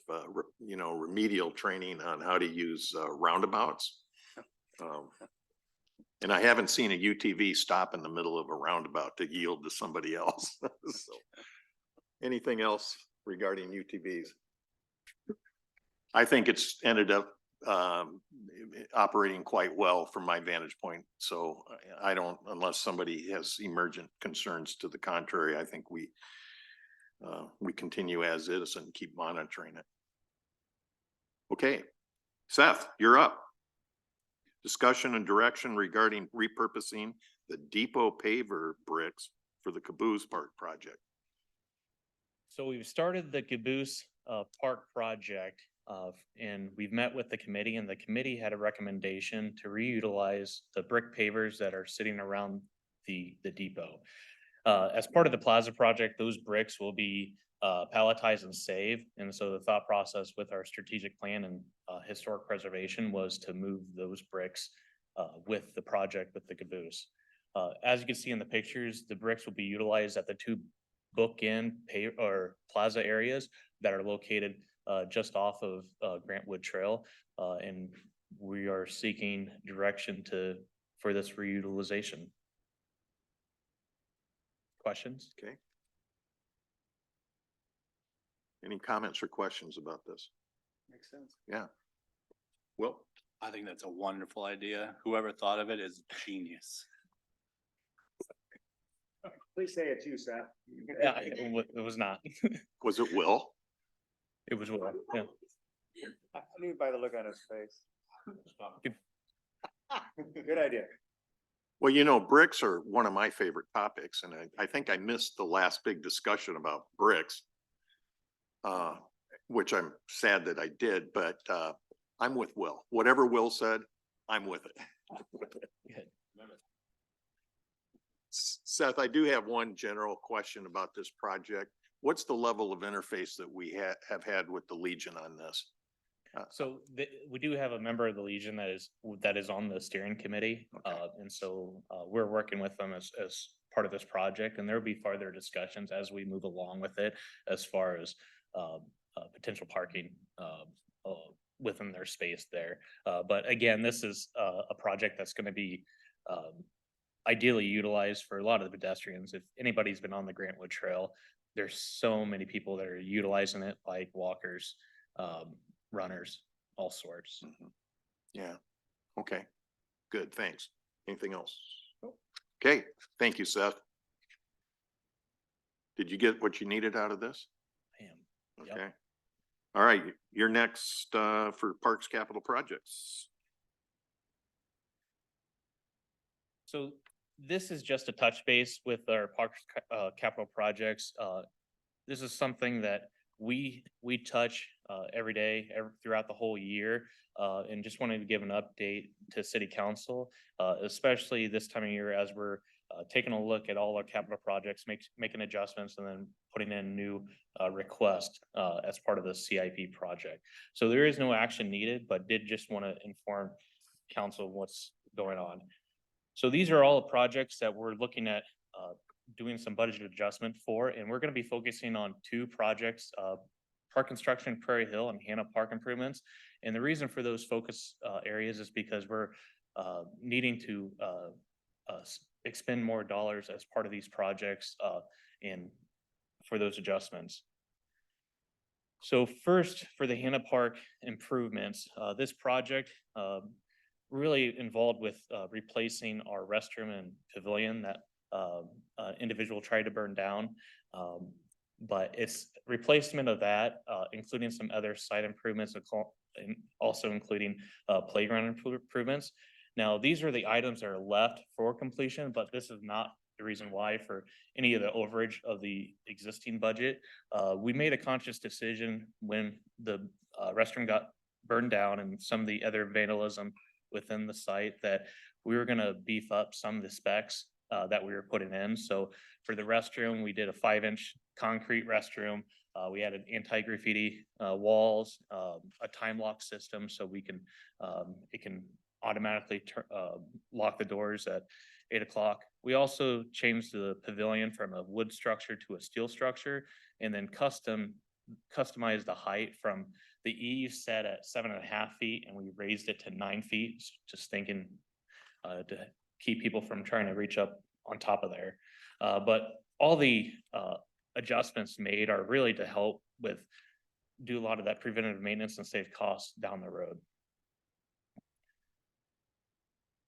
Speaker 1: remedial training on how to use roundabouts. And I haven't seen a UTV stop in the middle of a roundabout to yield to somebody else. So, anything else regarding UTVs? I think it's ended up operating quite well from my vantage point. So I don't, unless somebody has emergent concerns to the contrary, I think we continue as is and keep monitoring it. Okay, Seth, you're up. Discussion and direction regarding repurposing the depot paver bricks for the Caboose Park project.
Speaker 13: So we've started the Caboose Park project, and we've met with the committee, and the committee had a recommendation to reutilize the brick pavers that are sitting around the depot. As part of the plaza project, those bricks will be palletized and saved. And so the thought process with our strategic plan and historic preservation was to move those bricks with the project with the Caboose. As you can see in the pictures, the bricks will be utilized at the 2 bookend plaza areas that are located just off of Grantwood Trail. And we are seeking direction for this reutilization. Questions?
Speaker 1: Okay. Any comments or questions about this?
Speaker 7: Makes sense.
Speaker 1: Yeah. Well,
Speaker 8: I think that's a wonderful idea. Whoever thought of it is genius.
Speaker 7: Please say it too, Seth.
Speaker 13: Yeah, it was not.
Speaker 1: was it Will?
Speaker 13: It was Will, yeah.
Speaker 7: I knew by the look on his face. Good idea.
Speaker 1: Well, bricks are one of my favorite topics, and I think I missed the last big discussion about bricks, which I'm sad that I did, but I'm with Will. Whatever Will said, I'm with it.
Speaker 13: Good.
Speaker 1: Seth, I do have one general question about this project. What's the level of interface that we have had with the Legion on this?
Speaker 13: So we do have a member of the Legion that is on the steering committee.
Speaker 1: Okay.
Speaker 13: And so we're working with them as part of this project, and there will be further discussions as we move along with it as far as potential parking within their space there. But again, this is a project that's going to be ideally utilized for a lot of the pedestrians. If anybody's been on the Grantwood Trail, there's so many people that are utilizing it, like walkers, runners, all sorts.
Speaker 1: Yeah, okay, good, thanks. Anything else? Okay, thank you, Seth. Did you get what you needed out of this?
Speaker 13: I am. Yep.
Speaker 1: Okay. All right, you're next for Parks Capital Projects.
Speaker 13: So this is just a touch base with our parks capital projects. This is something that we touch every day, throughout the whole year. And just wanted to give an update to city council, especially this time of year as we're taking a look at all our capital projects, making adjustments, and then putting in new requests as part of the CIP project. So there is no action needed, but did just want to inform council what's going on. So these are all the projects that we're looking at doing some budget adjustment for, and we're going to be focusing on two projects, park construction, Prairie Hill, and Hannah Park improvements. And the reason for those focus areas is because we're needing to expend more dollars as part of these projects and for those adjustments. So first, for the Hannah Park improvements, this project really involved with replacing our restroom and pavilion that individual tried to burn down. But it's replacement of that, including some other site improvements, and also including playground improvements. Now, these are the items that are left for completion, but this is not the reason why for any of the overage of the existing budget. We made a conscious decision when the restroom got burned down and some of the other vandalism within the site that we were gonna beef up some of the specs that we were putting in. So for the restroom, we did a 5-inch concrete restroom. We added anti-graffiti walls, a time lock system so we can it can automatically lock the doors at 8 o'clock. We also changed the pavilion from a wood structure to a steel structure, and then customized the height from the eave set at 7.5 feet, and we raised it to 9 feet, just thinking to keep people from trying to reach up on top of there. But all the adjustments made are really to help do a lot of that preventative maintenance and save costs down the road.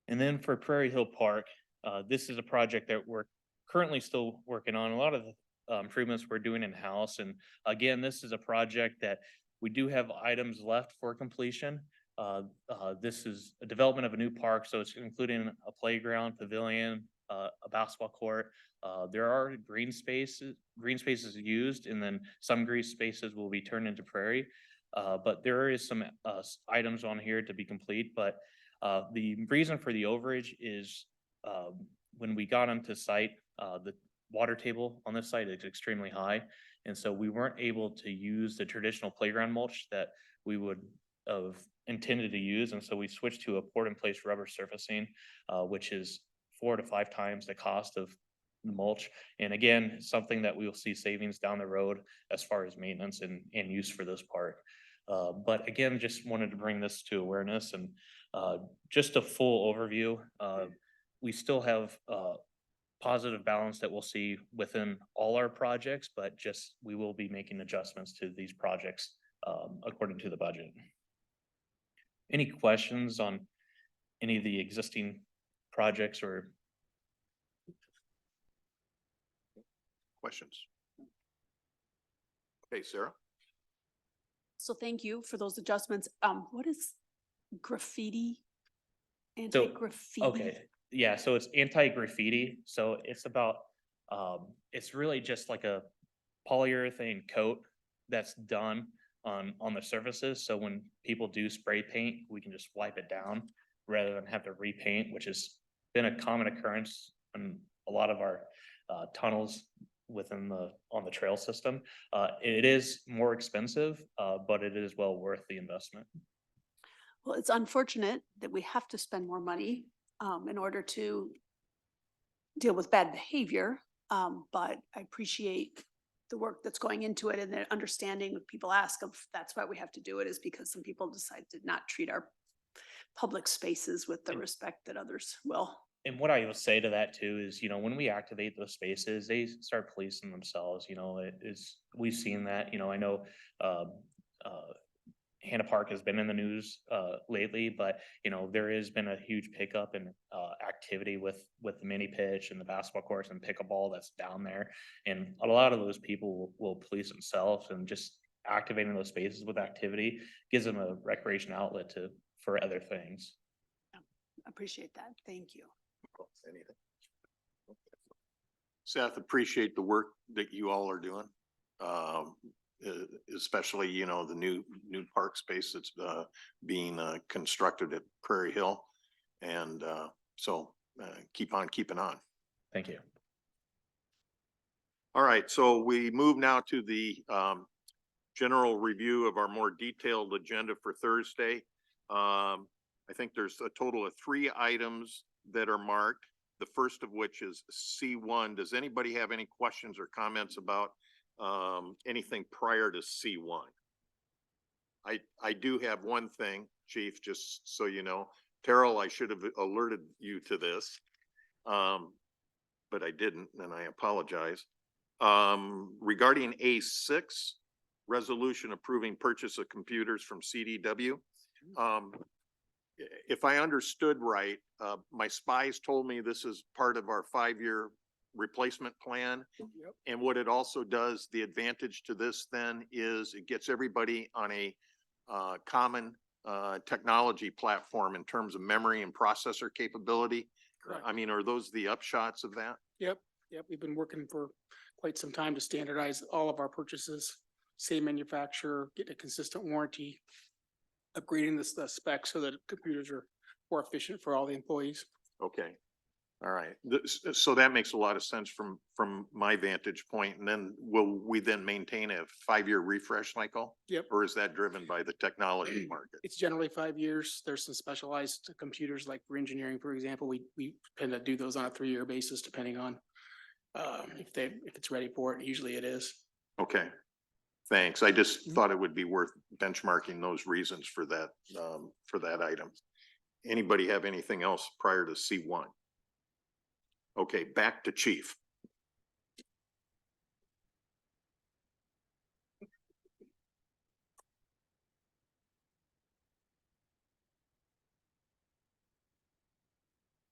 Speaker 13: And then for Prairie Hill Park, this is a project that we're currently still working on. A lot of the improvements we're doing in-house. And again, this is a project that we do have items left for completion. This is a development of a new park, so it's including a playground, pavilion, a basketball court. There are green spaces used, and then some green spaces will be turned into prairie. But there is some items on here to be complete. But the reason for the overage is when we got onto site, the water table on this site is extremely high. And so we weren't able to use the traditional playground mulch that we would have intended to use. And so we switched to a poured-in-place rubber surfacing, which is 4 to 5 times the cost of the mulch. And again, something that we will see savings down the road as far as maintenance and use for this park. But again, just wanted to bring this to awareness and just a full overview. We still have positive balance that we'll see within all our projects, but just we will be making adjustments to these projects according to the budget. Any questions on any of the existing projects or
Speaker 1: Questions? Okay, Sarah?
Speaker 4: So thank you for those adjustments. What is graffiti?
Speaker 13: So,
Speaker 4: Anti-graffiti?
Speaker 13: okay, yeah, so it's anti-graffiti. So it's about, it's really just like a polyurethane coat that's done on the surfaces. So when people do spray paint, we can just wipe it down rather than have to repaint, which has been a common occurrence in a lot of our tunnels on the trail system. It is more expensive, but it is well worth the investment.
Speaker 4: Well, it's unfortunate that we have to spend more money in order to deal with bad behavior. But I appreciate the work that's going into it and the understanding when people ask of, that's why we have to do it, is because some people decide to not treat our public spaces with the respect that others will.
Speaker 13: And what I will say to that too is, when we activate those spaces, they start policing themselves, we've seen that, I know, uh, Hannah Park has been in the news, lately, but, there has been a huge pickup in, activity with the mini pitch and the basketball courts and pickleball that's down there. And a lot of those people will police themselves, and just activating those spaces with activity gives them a recreation outlet for other things.
Speaker 4: Appreciate that. Thank you.
Speaker 1: Anything? Seth, appreciate the work that you all are doing. Especially, the new park space that's being constructed at Prairie Hill. And so keep on keeping on.
Speaker 13: Thank you.
Speaker 1: All right, so we move now to the general review of our more detailed agenda for Thursday. I think there's a total of 3 items that are marked. The first of which is C1. Does anybody have any questions or comments about anything prior to C1? I do have one thing, Chief, just so you know. Terrell, I should have alerted you to this, but I didn't, and I apologize. Regarding A6, resolution approving purchase of computers from CDW. If I understood right, my spies told me this is part of our 5-year replacement plan.
Speaker 9: Yep.
Speaker 1: And what it also does, the advantage to this then is it gets everybody on a common technology platform in terms of memory and processor capability.
Speaker 9: Correct.
Speaker 1: I mean, are those the upshots of that?
Speaker 9: Yep, we've been working for quite some time to standardize all of our purchases, same manufacturer, get a consistent warranty, upgrading the specs so that computers are more efficient for all the employees.
Speaker 1: Okay. All right. So that makes a lot of sense from my vantage point. And then will we then maintain a 5-year refresh cycle?
Speaker 9: Yep.
Speaker 1: Or is that driven by the technology market?
Speaker 9: It's generally 5 years. There's some specialized computers, like for engineering, for example, we tend to do those on a 3-year basis, depending on if it's ready for it. Usually it is.
Speaker 1: Okay. Thanks. I just thought it would be worth benchmarking those reasons for that item. Anybody have anything else prior to C1? Okay, back to Chief.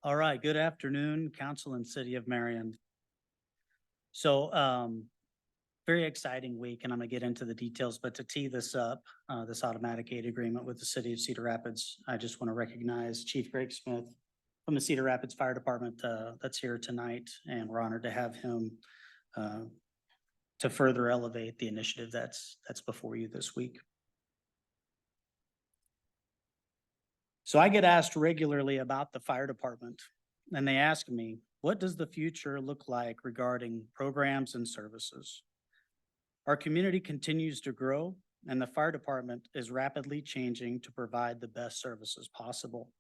Speaker 14: All right, good afternoon, Council and City of Marion. So, very exciting week, and I'm gonna get into the details, but to tee this up, this automatic aid agreement with the City of Cedar Rapids, I just want to recognize Chief Greg Smith from the Cedar Rapids Fire Department, that's here tonight, and we're honored to have him to further elevate the initiative that's before you this week. So I get asked regularly about the fire department, and they ask me, what does the future look like regarding programs and services? Our community continues to grow, and the fire department is rapidly changing to provide the best services possible.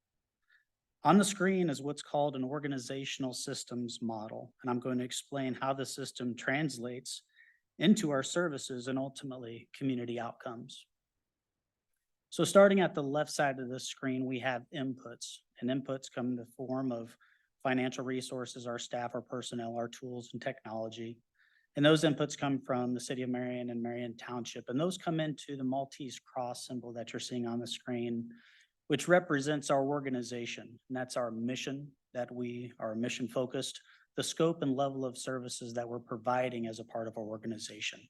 Speaker 14: On the screen is what's called an organizational systems model, and I'm going to explain how the system translates into our services and ultimately community outcomes. So starting at the left side of the screen, we have inputs, and inputs come in the form of financial resources, our staff, our personnel, our tools and technology. And those inputs come from the City of Marion and Marion Township, and those come into the Maltese cross symbol that you're seeing on the screen, which represents our organization. And that's our mission, that we are mission focused, the scope and level of services that we're providing as a part of our organization.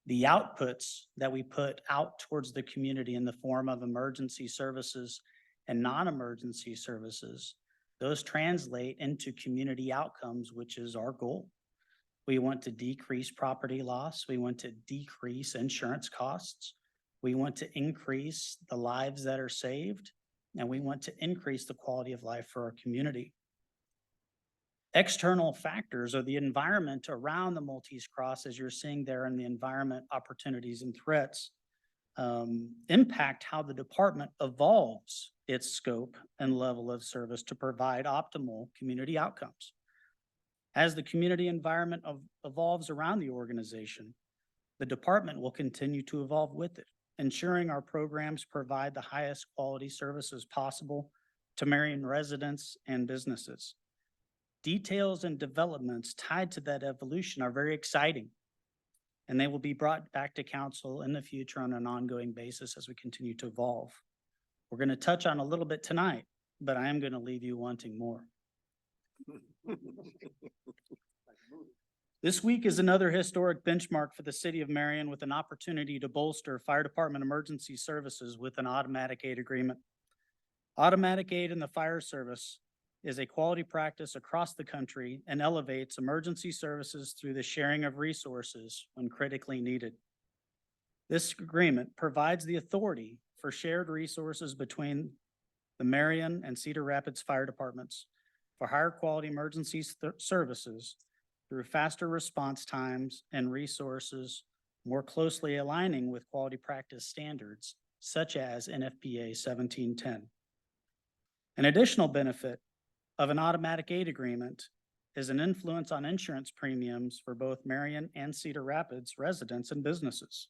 Speaker 14: The outputs that we put out towards the community in the form of emergency services and non-emergency services, those translate into community outcomes, which is our goal. We want to decrease property loss. We want to decrease insurance costs. We want to increase the lives that are saved, and we want to increase the quality of life for our community. External factors or the environment around the Maltese Cross, as you're seeing there in the environment, opportunities and threats, impact how the department evolves its scope and level of service to provide optimal community outcomes. As the community environment evolves around the organization, the department will continue to evolve with it, ensuring our programs provide the highest quality services possible to Marion residents and businesses. Details and developments tied to that evolution are very exciting, and they will be brought back to council in the future on an ongoing basis as we continue to evolve. We're going to touch on a little bit tonight, but I am going to leave you wanting more. This week is another historic benchmark for the city of Marion with an opportunity to bolster fire department emergency services with an automatic aid agreement. Automatic aid in the fire service is a quality practice across the country and elevates emergency services through the sharing of resources when critically needed. This agreement provides the authority for shared resources between the Marion and Cedar Rapids Fire Departments for higher quality emergency services through faster response times and resources more closely aligning with quality practice standards such as NFPA 1710. An additional benefit of an automatic aid agreement is an influence on insurance premiums for both Marion and Cedar Rapids residents and businesses.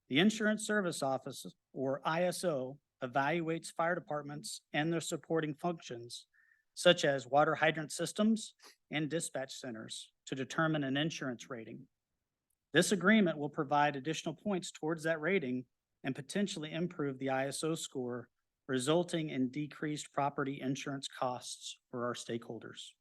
Speaker 14: The Insurance Service Office, or ISO, evaluates fire departments and their supporting functions, such as water hydrant systems and dispatch centers, to determine an insurance rating. This agreement will provide additional points towards that rating and potentially improve the ISO score, resulting in decreased property insurance costs for our stakeholders.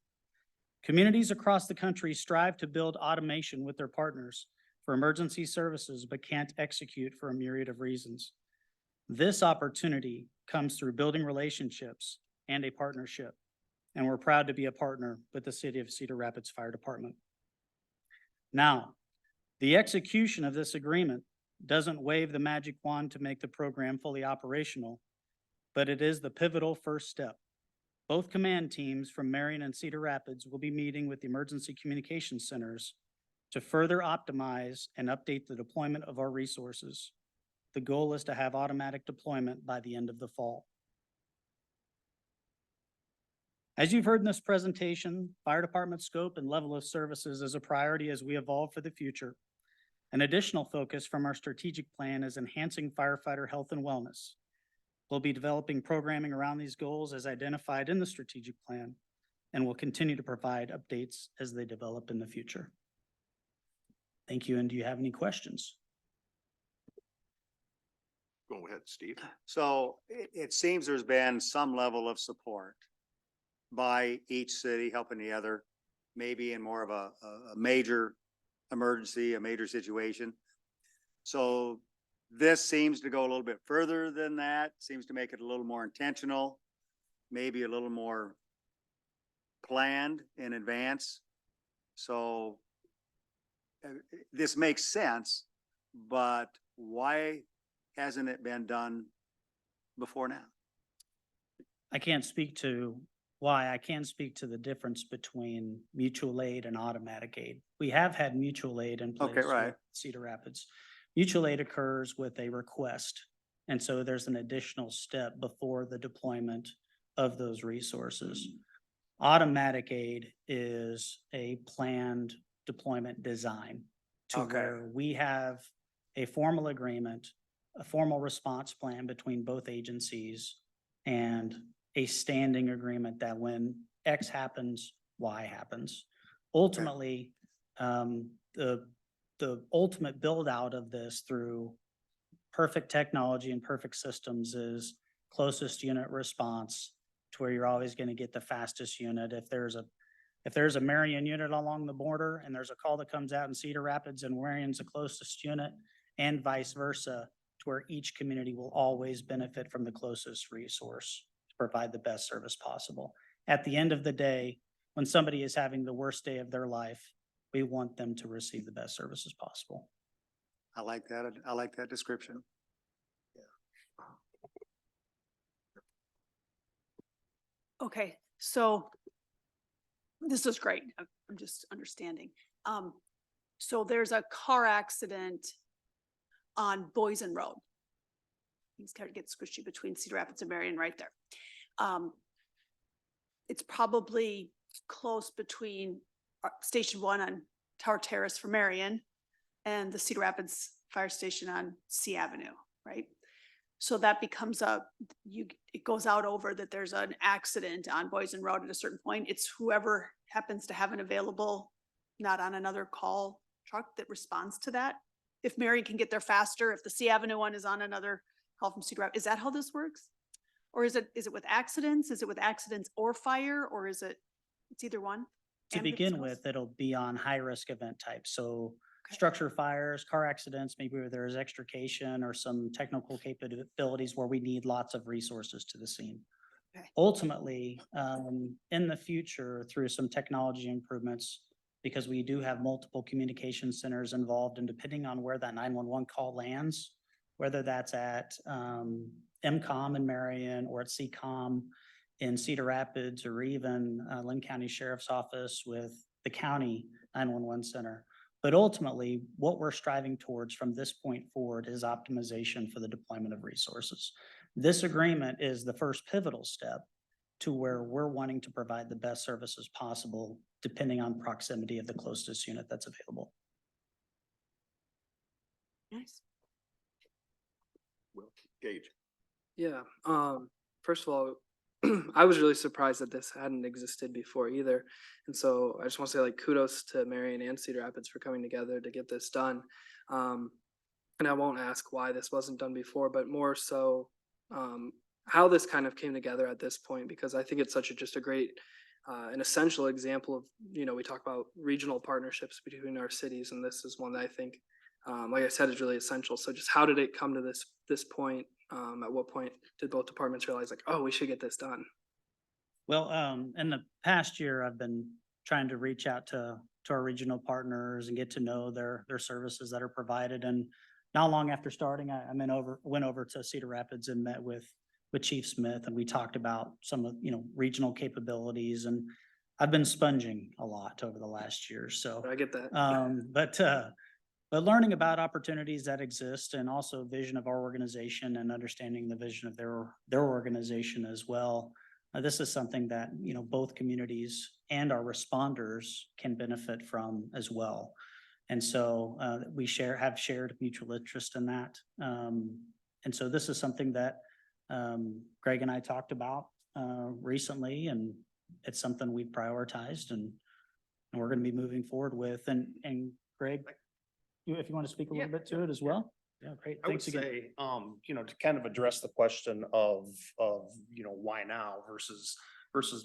Speaker 14: Communities across the country strive to build automation with their partners for emergency services, but can't execute for a myriad of reasons. This opportunity comes through building relationships and a partnership, and we're proud to be a partner with the City of Cedar Rapids Fire Department. Now, the execution of this agreement doesn't wave the magic wand to make the program fully operational, but it is the pivotal first step. Both command teams from Marion and Cedar Rapids will be meeting with the emergency communication centers to further optimize and update the deployment of our resources. The goal is to have automatic deployment by the end of the fall. As you've heard in this presentation, fire department scope and level of services is a priority as we evolve for the future. An additional focus from our strategic plan is enhancing firefighter health and wellness. We'll be developing programming around these goals as identified in the strategic plan, and will continue to provide updates as they develop in the future. Thank you, and do you have any questions?
Speaker 1: Go ahead, Steve.
Speaker 7: So it seems there's been some level of support by each city helping the other, maybe in more of a major emergency, a major situation. So this seems to go a little bit further than that, seems to make it a little more intentional, maybe a little more planned in advance. So this makes sense, but why hasn't it been done before now?
Speaker 14: I can't speak to why. I can speak to the difference between mutual aid and automatic aid. We have had mutual aid in place
Speaker 7: right.
Speaker 14: with Cedar Rapids. Mutual aid occurs with a request, and so there's an additional step before the deployment of those resources. Automatic aid is a planned deployment design to where we have a formal agreement, a formal response plan between both agencies, and a standing agreement that when X happens, Y happens. Ultimately, the ultimate build out of this through perfect technology and perfect systems is closest unit response, to where you're always going to get the fastest unit. If there's a Marion unit along the border and there's a call that comes out in Cedar Rapids and Marion's the closest unit, and vice versa, to where each community will always benefit from the closest resource to provide the best service possible. At the end of the day, when somebody is having the worst day of their life, we want them to receive the best services possible.
Speaker 7: I like that. I like that description.
Speaker 4: Okay, so this is great. I'm just understanding. So there's a car accident on Boysen Road. Things kind of get squishy between Cedar Rapids and Marion right there. It's probably close between Station 1 on Tower Terrace for Marion and the Cedar Rapids Fire Station on C Avenue, right? So that becomes it goes out over that there's an accident on Boysen Road at a certain point. It's whoever happens to have an available, not on another call truck that responds to that. If Marion can get there faster, if the C Avenue one is on another call from Cedar Rapids, is that how this works? Or is it with accidents? Is it with accidents or fire, or is it's either one?
Speaker 14: To
Speaker 4: Ambulance
Speaker 14: begin
Speaker 4: calls?
Speaker 14: with, it'll be on high-risk event types, so
Speaker 4: Okay.
Speaker 14: structure fires, car accidents, maybe where there's extrication or some technical capabilities where we need lots of resources to the scene.
Speaker 4: Okay.
Speaker 14: Ultimately, in the future, through some technology improvements, because we do have multiple communication centers involved, and depending on where that 911 call lands, whether that's at MCOM in Marion or at CCOM in Cedar Rapids, or even Lynn County Sheriff's Office with the county 911 center. But ultimately, what we're striving towards from this point forward is optimization for the deployment of resources. This agreement is the first pivotal step to where we're wanting to provide the best services possible, depending on proximity of the closest unit that's available.
Speaker 4: Nice.
Speaker 1: Gage.
Speaker 15: Yeah, first of all, I was really surprised that this hadn't existed before either. And so I just want to say, like, kudos to Marion and Cedar Rapids for coming together to get this done. And I won't ask why this wasn't done before, but more so how this kind of came together at this point, because I think it's just a great, an essential example of, we talk about regional partnerships between our cities, and this is one that I think, like I said, is really essential. So just how did it come to this point? At what point did both departments realize, like, oh, we should get this done?
Speaker 14: Well, in the past year, I've been trying to reach out to our regional partners and get to know their services that are provided. And not long after starting, I went over to Cedar Rapids and met with Chief Smith, and we talked about some of, regional capabilities. And I've been sponging a lot over the last year, so.
Speaker 15: I get that.
Speaker 14: But learning about opportunities that exist, and also vision of our organization and understanding the vision of their organization as well. This is something that, both communities and our responders can benefit from as well. And so we have shared mutual interest in that. And so this is something that Greg and I talked about recently, and it's something we've prioritized and we're going to be moving forward with. And Greg, if you want to speak a little bit to it as well. Yeah, great.
Speaker 16: I would
Speaker 14: Thanks again.
Speaker 16: say, to kind of address the question of, why now versus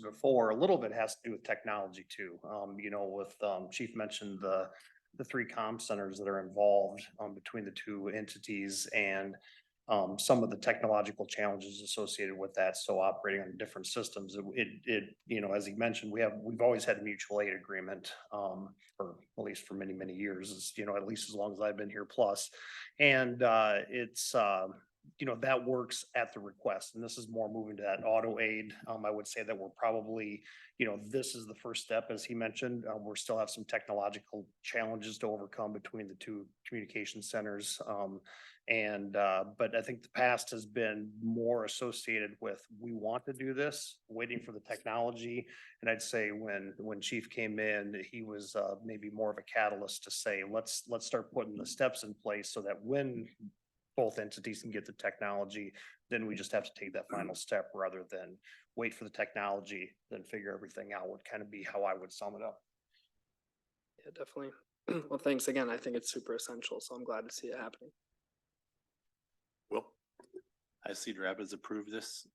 Speaker 16: before, a little bit has to do with technology too. With, Chief mentioned the 3 comm centers that are involved, between the 2 entities, and some of the technological challenges associated with that. So operating on different systems, as he mentioned, we've always had a mutual aid agreement, or at least for many, many years, at least as long as I've been here plus. And it's, that works at the request, and this is more moving to that auto aid. I would say that we're probably, this is the first step, as he mentioned. We still have some technological challenges to overcome between the 2 communication centers. But I think the past has been more associated with, we want to do this, waiting for the technology. And I'd say when Chief came in, he was maybe more of a catalyst to say, let's start putting the steps in place so that when both entities can get the technology, then we just have to take that final step rather than wait for the technology, then figure everything out, would kind of be how I would sum it up.
Speaker 15: Yeah, definitely. Well, thanks again. I think it's super essential, so I'm glad to see it happening.
Speaker 8: Will, has Cedar Rapids approved this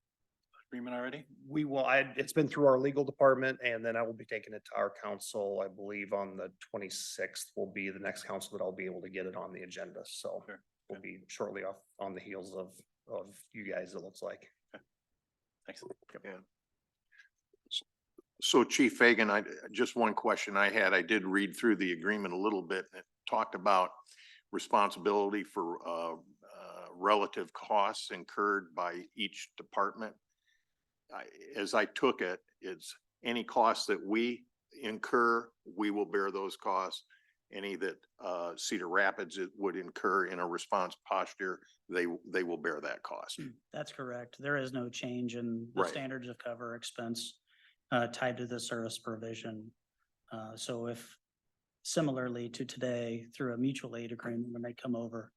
Speaker 8: agreement already?
Speaker 16: We will, it's been through our legal department, and then I will be taking it to our council. I believe on the 26th will be the next council that I'll be able to get it on the agenda. So we'll be shortly off on the heels of you guys, it looks like.
Speaker 8: Thanks.
Speaker 1: Yeah. So Chief Fagan, just one question I had. I did read through the agreement a little bit, and it talked about responsibility for relative costs incurred by each department. As I took it, it's any costs that we incur, we will bear those costs. Any that Cedar Rapids would incur in a response posture, they will bear that cost.
Speaker 14: That's correct. There is no change in the
Speaker 1: Right.
Speaker 14: standards of cover expense tied to the service provision. So if similarly to today, through a mutual aid agreement, when they come over,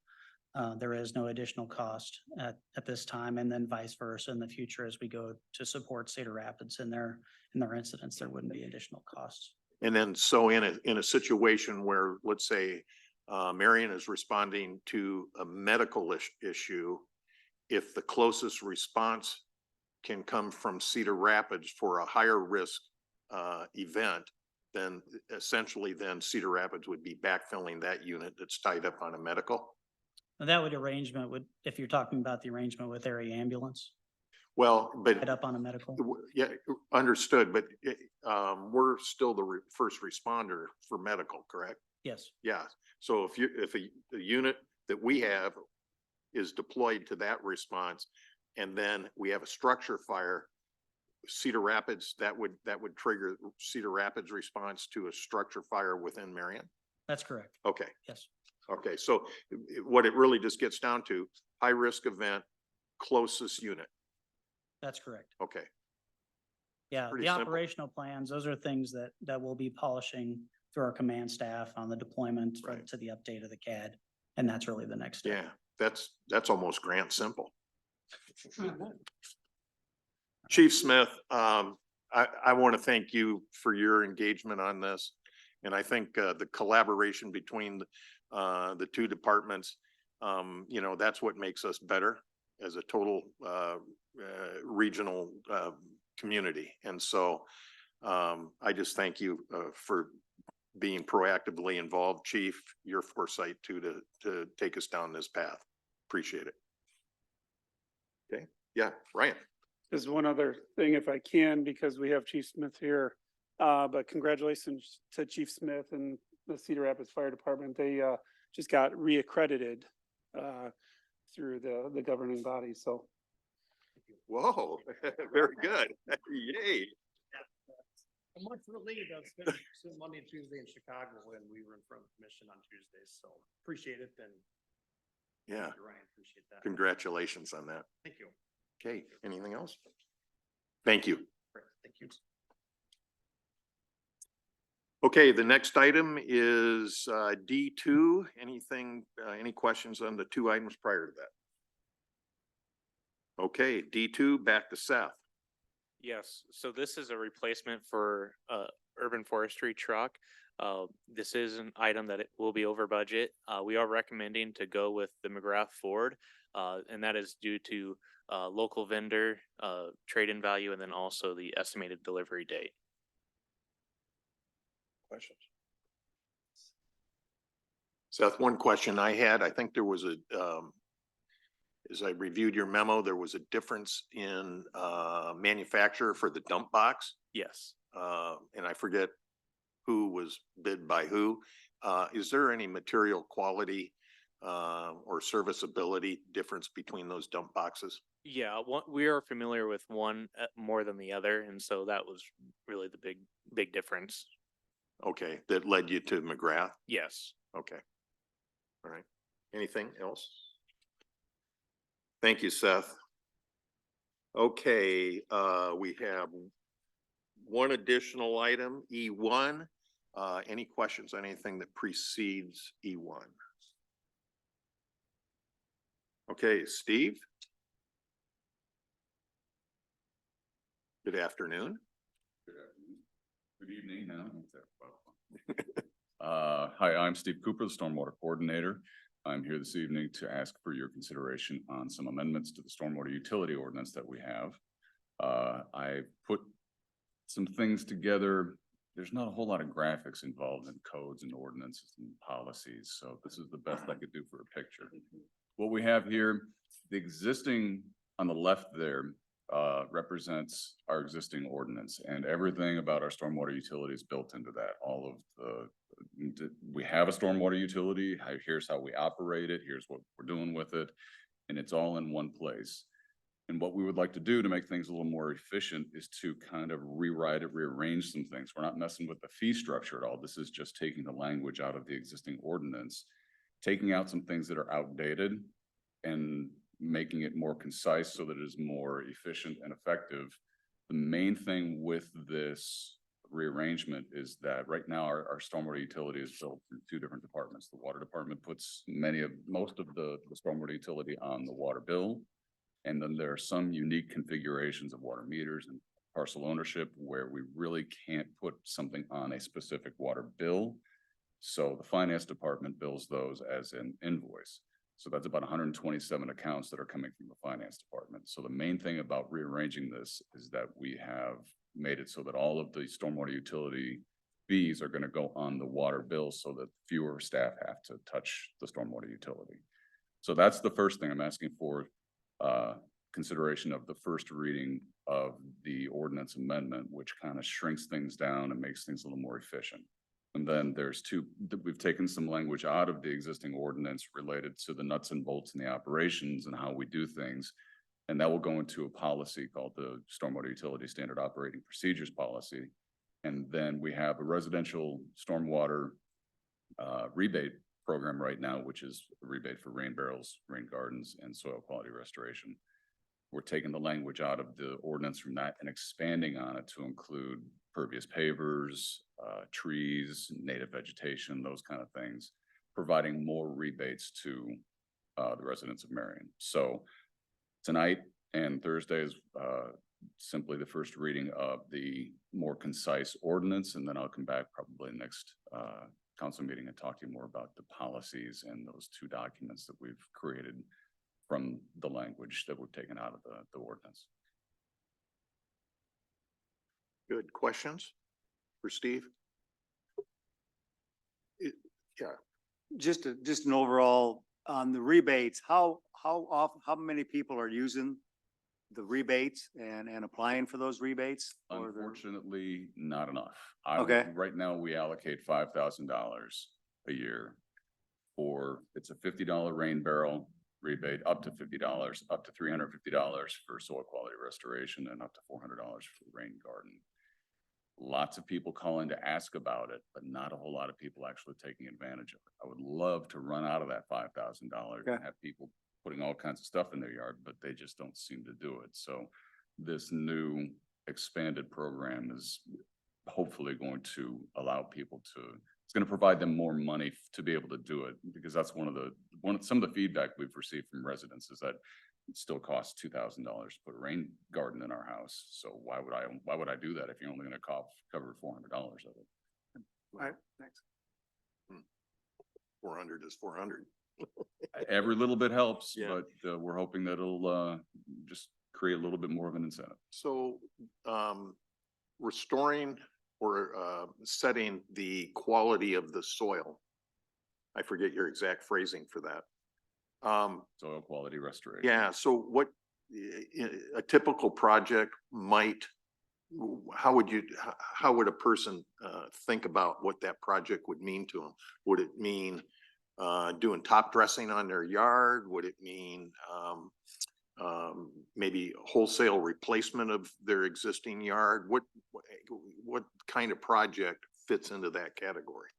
Speaker 14: there is no additional cost at this time, and then vice versa in the future as we go to support Cedar Rapids in their incidents, there wouldn't be additional costs.
Speaker 1: And then, so in a situation where, let's say, Marion is responding to a medical issue, if the closest response can come from Cedar Rapids for a higher risk event, then essentially then Cedar Rapids would be backfilling that unit that's tied up on a medical.
Speaker 14: And that arrangement would, if you're talking about the arrangement with area ambulance,
Speaker 1: Well, but
Speaker 14: tied up on a medical.
Speaker 1: yeah, understood, but we're still the first responder for medical, correct?
Speaker 14: Yes,
Speaker 1: Yeah, so if a unit that we have is deployed to that response, and then we have a structure fire, Cedar Rapids, that would trigger Cedar Rapids response to a structure fire within Marion?
Speaker 14: that's correct.
Speaker 1: Okay,
Speaker 14: Yes,
Speaker 1: okay, so what it really just gets down to, high risk event, closest unit,
Speaker 14: that's correct.
Speaker 1: okay.
Speaker 14: Yeah,
Speaker 1: Pretty
Speaker 14: the
Speaker 1: simple.
Speaker 14: operational plans, those are things that we'll be polishing through our command staff on the deployment
Speaker 1: Right.
Speaker 14: to the update of the CAD. And that's really the next step.
Speaker 1: Yeah, that's almost grant simple. Chief Smith, I want to thank you for your engagement on this. And I think the collaboration between the two departments, that's what makes us better as a total regional community. And so I just thank you for being proactively involved, Chief, your foresight too, to take us down this path. Appreciate it. Okay, yeah, Ryan.
Speaker 9: There's one other thing if I can, because we have Chief Smith here. But congratulations to Chief Smith and the Cedar Rapids Fire Department. They just got reaccredited through the governing body, so.
Speaker 1: Whoa, very good. Yay.
Speaker 16: A month relieved, I was spent Monday and Tuesday in Chicago when we were in front of the commission on Tuesdays, so appreciate it and.
Speaker 1: Yeah,
Speaker 16: Ryan, appreciate that.
Speaker 1: congratulations on that.
Speaker 16: Thank you.
Speaker 1: Okay, anything else? Thank you.
Speaker 16: Great, thank you.
Speaker 1: Okay, the next item is D2. Anything, any questions on the two items prior to that? Okay, D2, back to Seth.
Speaker 17: Yes, so this is a replacement for urban forestry truck. This is an item that it will be over budget. We are recommending to go with the McGrath Ford, and that is due to local vendor, trade-in value, and then also the estimated delivery date.
Speaker 1: Questions? Seth, one question I had, I think there was as I reviewed your memo, there was a difference in manufacturer for the dump box.
Speaker 17: Yes.
Speaker 1: And I forget who was bid by who. Is there any material quality or serviceability difference between those dump boxes?
Speaker 17: Yeah, we are familiar with one more than the other, and so that was really the big difference.
Speaker 1: Okay, that led you to McGrath?
Speaker 17: Yes.
Speaker 1: Okay. All right. Anything else? Thank you, Seth. Okay, we have one additional item, E1. Any questions on anything that precedes E1? Okay, Steve? Good afternoon.
Speaker 18: Good evening now. Hi, I'm Steve Cooper, the Stormwater Coordinator. I'm here this evening to ask for your consideration on some amendments to the Stormwater Utility Ordinance that we have. I put some things together. There's not a whole lot of graphics involved in codes and ordinances and policies, so this is the best I could do for a picture. What we have here, the existing on the left there represents our existing ordinance, and everything about our stormwater utility is built into that. All of we have a stormwater utility, here's how we operate it, here's what we're doing with it, and it's all in one place. And what we would like to do to make things a little more efficient is to kind of rewrite it, rearrange some things. We're not messing with the fee structure at all. This is just taking the language out of the existing ordinance, taking out some things that are outdated and making it more concise so that it is more efficient and effective. The main thing with this rearrangement is that right now our stormwater utility is built through two different departments. The water department puts most of the stormwater utility on the water bill. And then there are some unique configurations of water meters and parcel ownership where we really can't put something on a specific water bill. So the finance department bills those as an invoice. So that's about 127 accounts that are coming from the finance department. So the main thing about rearranging this is that we have made it so that all of the stormwater utility fees are going to go on the water bill so that fewer staff have to touch the stormwater utility. So that's the first thing I'm asking for, consideration of the first reading of the ordinance amendment, which kind of shrinks things down and makes things a little more efficient. And then there's we've taken some language out of the existing ordinance related to the nuts and bolts in the operations and how we do things. And that will go into a policy called the Stormwater Utility Standard Operating Procedures Policy. And then we have a residential stormwater rebate program right now, which is a rebate for rain barrels, rain gardens, and soil quality restoration. We're taking the language out of the ordinance from that and expanding on it to include pervious pavers, trees, native vegetation, those kind of things, providing more rebates to the residents of Marion. So tonight and Thursday is simply the first reading of the more concise ordinance, and then I'll come back probably next council meeting and talk to you more about the policies and those two documents that we've created from the language that we've taken out of the ordinance.
Speaker 1: Good. Questions for Steve? Yeah.
Speaker 7: Just an overall on the rebates, how many people are using the rebates and applying for those rebates?
Speaker 18: Unfortunately, not enough.
Speaker 7: Okay.
Speaker 18: Right now, we allocate $5,000 a year it's a $50 rain barrel rebate, up to $50, up to $350 for soil quality restoration, and up to $400 for the rain garden. Lots of people calling to ask about it, but not a whole lot of people actually taking advantage of it. I would love to run out of that $5,000 and have people putting all kinds of stuff in their yard, but they just don't seem to do it. So this new expanded program is hopefully going to allow people it's going to provide them more money to be able to do it, because that's some of the feedback we've received from residents is that it still costs $2,000 to put a rain garden in our house. So why would I do that if you're only going to cover $400 of it?
Speaker 7: All right, thanks.
Speaker 1: 400 is 400.
Speaker 18: Every little bit helps,
Speaker 1: Yeah.
Speaker 18: but we're hoping that it'll just create a little bit more of an incentive.
Speaker 1: So, restoring or setting the quality of the soil. I forget your exact phrasing for that.
Speaker 18: Soil quality restoration.
Speaker 1: Yeah, so what a typical project how would a person think about what that project would mean to them? Would it mean doing top dressing on their yard? Would it mean maybe wholesale replacement of their existing yard? What kind of project fits into that category?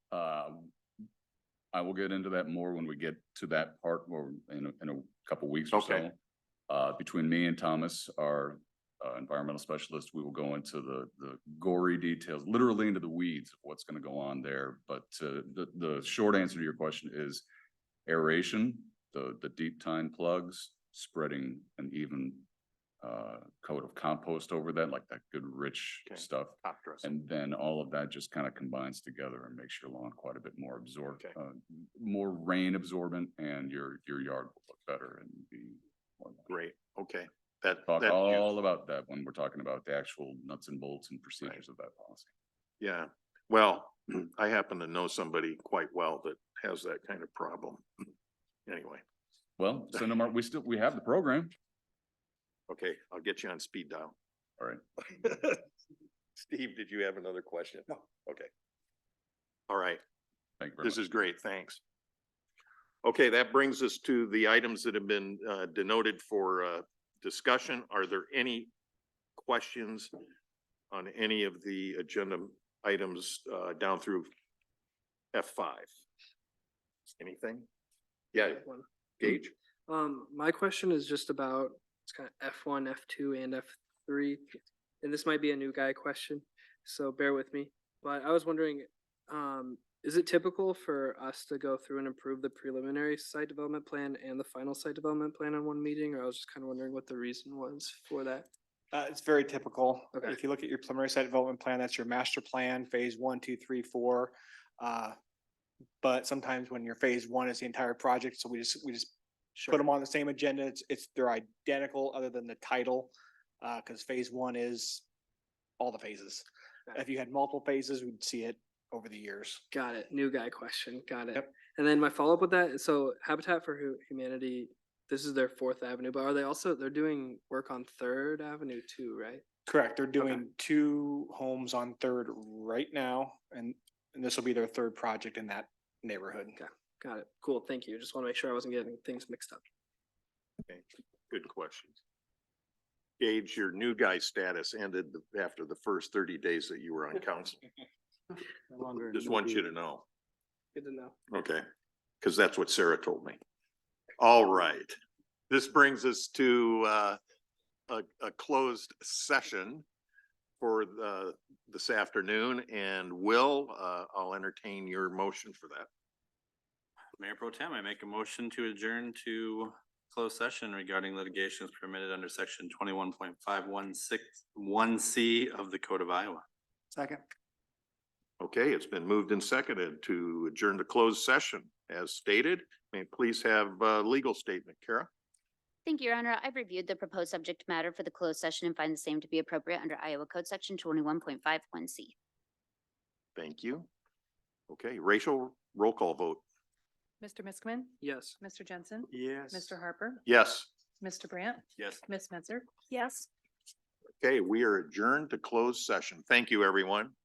Speaker 18: I will get into that more when we get to that part or in a couple weeks or
Speaker 1: Okay.
Speaker 18: so. Between me and Thomas, our environmental specialist, we will go into the gory details, literally into the weeds of what's going to go on there. But the short answer to your question is aeration, the deep tine plugs, spreading an even coat of compost over that, like that good rich
Speaker 1: Okay.
Speaker 18: stuff.
Speaker 1: Top dressing.
Speaker 18: And then all of that just kind of combines together and makes your lawn quite a bit more
Speaker 1: Okay.
Speaker 18: more rain absorbent, and your yard will look better and be more.
Speaker 1: Great, okay.
Speaker 18: Talk all about that when we're talking about the actual nuts and bolts and procedures of that policy.
Speaker 1: Yeah, well, I happen to know somebody quite well that has that kind of problem. Anyway,
Speaker 18: Well, send them we have the program.
Speaker 1: okay, I'll get you on speed dial.
Speaker 18: All right.
Speaker 1: Steve, did you have another question? No. Okay. All right,
Speaker 18: Thank you very much.
Speaker 1: this is great, thanks. Okay, that brings us to the items that have been denoted for discussion. Are there any questions on any of the agenda items down through F5? Anything? Yeah, Gage?
Speaker 15: My question is just about, it's kind of F1, F2, and F3, and this might be a new guy question. so bear with me. But I was wondering, is it typical for us to go through and approve the preliminary site development plan and the final site development plan in one meeting? Or I was just kind of wondering what the reason was for that.
Speaker 5: It's very typical.
Speaker 15: Okay.
Speaker 5: If you look at your preliminary site development plan, that's your master plan, phase 1, 2, 3, 4. But sometimes when your phase 1 is the entire project, so we just
Speaker 15: Sure.
Speaker 5: put them on the same agenda. They're identical other than the title, because phase 1 is all the phases.
Speaker 15: Okay.
Speaker 5: If you had multiple phases, we'd see it over the years.
Speaker 15: Got it. New guy question. Got it.
Speaker 5: Yep.
Speaker 15: And then my follow-up with that, so Habitat for Humanity, this is their 4th Avenue, but are they also, they're doing work on 3rd Avenue too, right?
Speaker 5: Correct. They're doing 2 homes on 3rd right now, and this will be their 3rd project in that neighborhood.
Speaker 15: Okay. Got it. Cool. Thank you. Just want to make sure I wasn't getting things mixed up.
Speaker 1: Okay, good questions. Gage, your new guy status ended after the first 30 days that you were on council. Just want you to know.
Speaker 15: Good to know.
Speaker 1: Okay, because that's what Sarah told me. All right. This brings us to a closed session for this afternoon. And Will, I'll entertain your motion for that.
Speaker 8: Mayor Pro Tem, I make a motion to adjourn to closed session regarding litigations permitted under section 21.5161C of the Code of Iowa.
Speaker 5: Second.
Speaker 1: Okay, it's been moved and seconded to adjourn to closed session as stated. May I please have a legal statement, Kara?
Speaker 19: Thank you, Your Honor. I've reviewed the proposed subject matter for the closed session and find the same to be appropriate under Iowa Code Section 21.51C.
Speaker 1: Thank you. Okay, Rachel, roll call vote.
Speaker 2: Mr. Miskman,
Speaker 15: Yes.
Speaker 2: Mr. Jensen,
Speaker 5: Yes.
Speaker 2: Mr. Harper,
Speaker 1: Yes.
Speaker 2: Mr. Brandt,
Speaker 8: Yes.
Speaker 2: Ms. Metzer.
Speaker 4: Yes.
Speaker 1: Okay, we are adjourned to closed session. Thank you, everyone.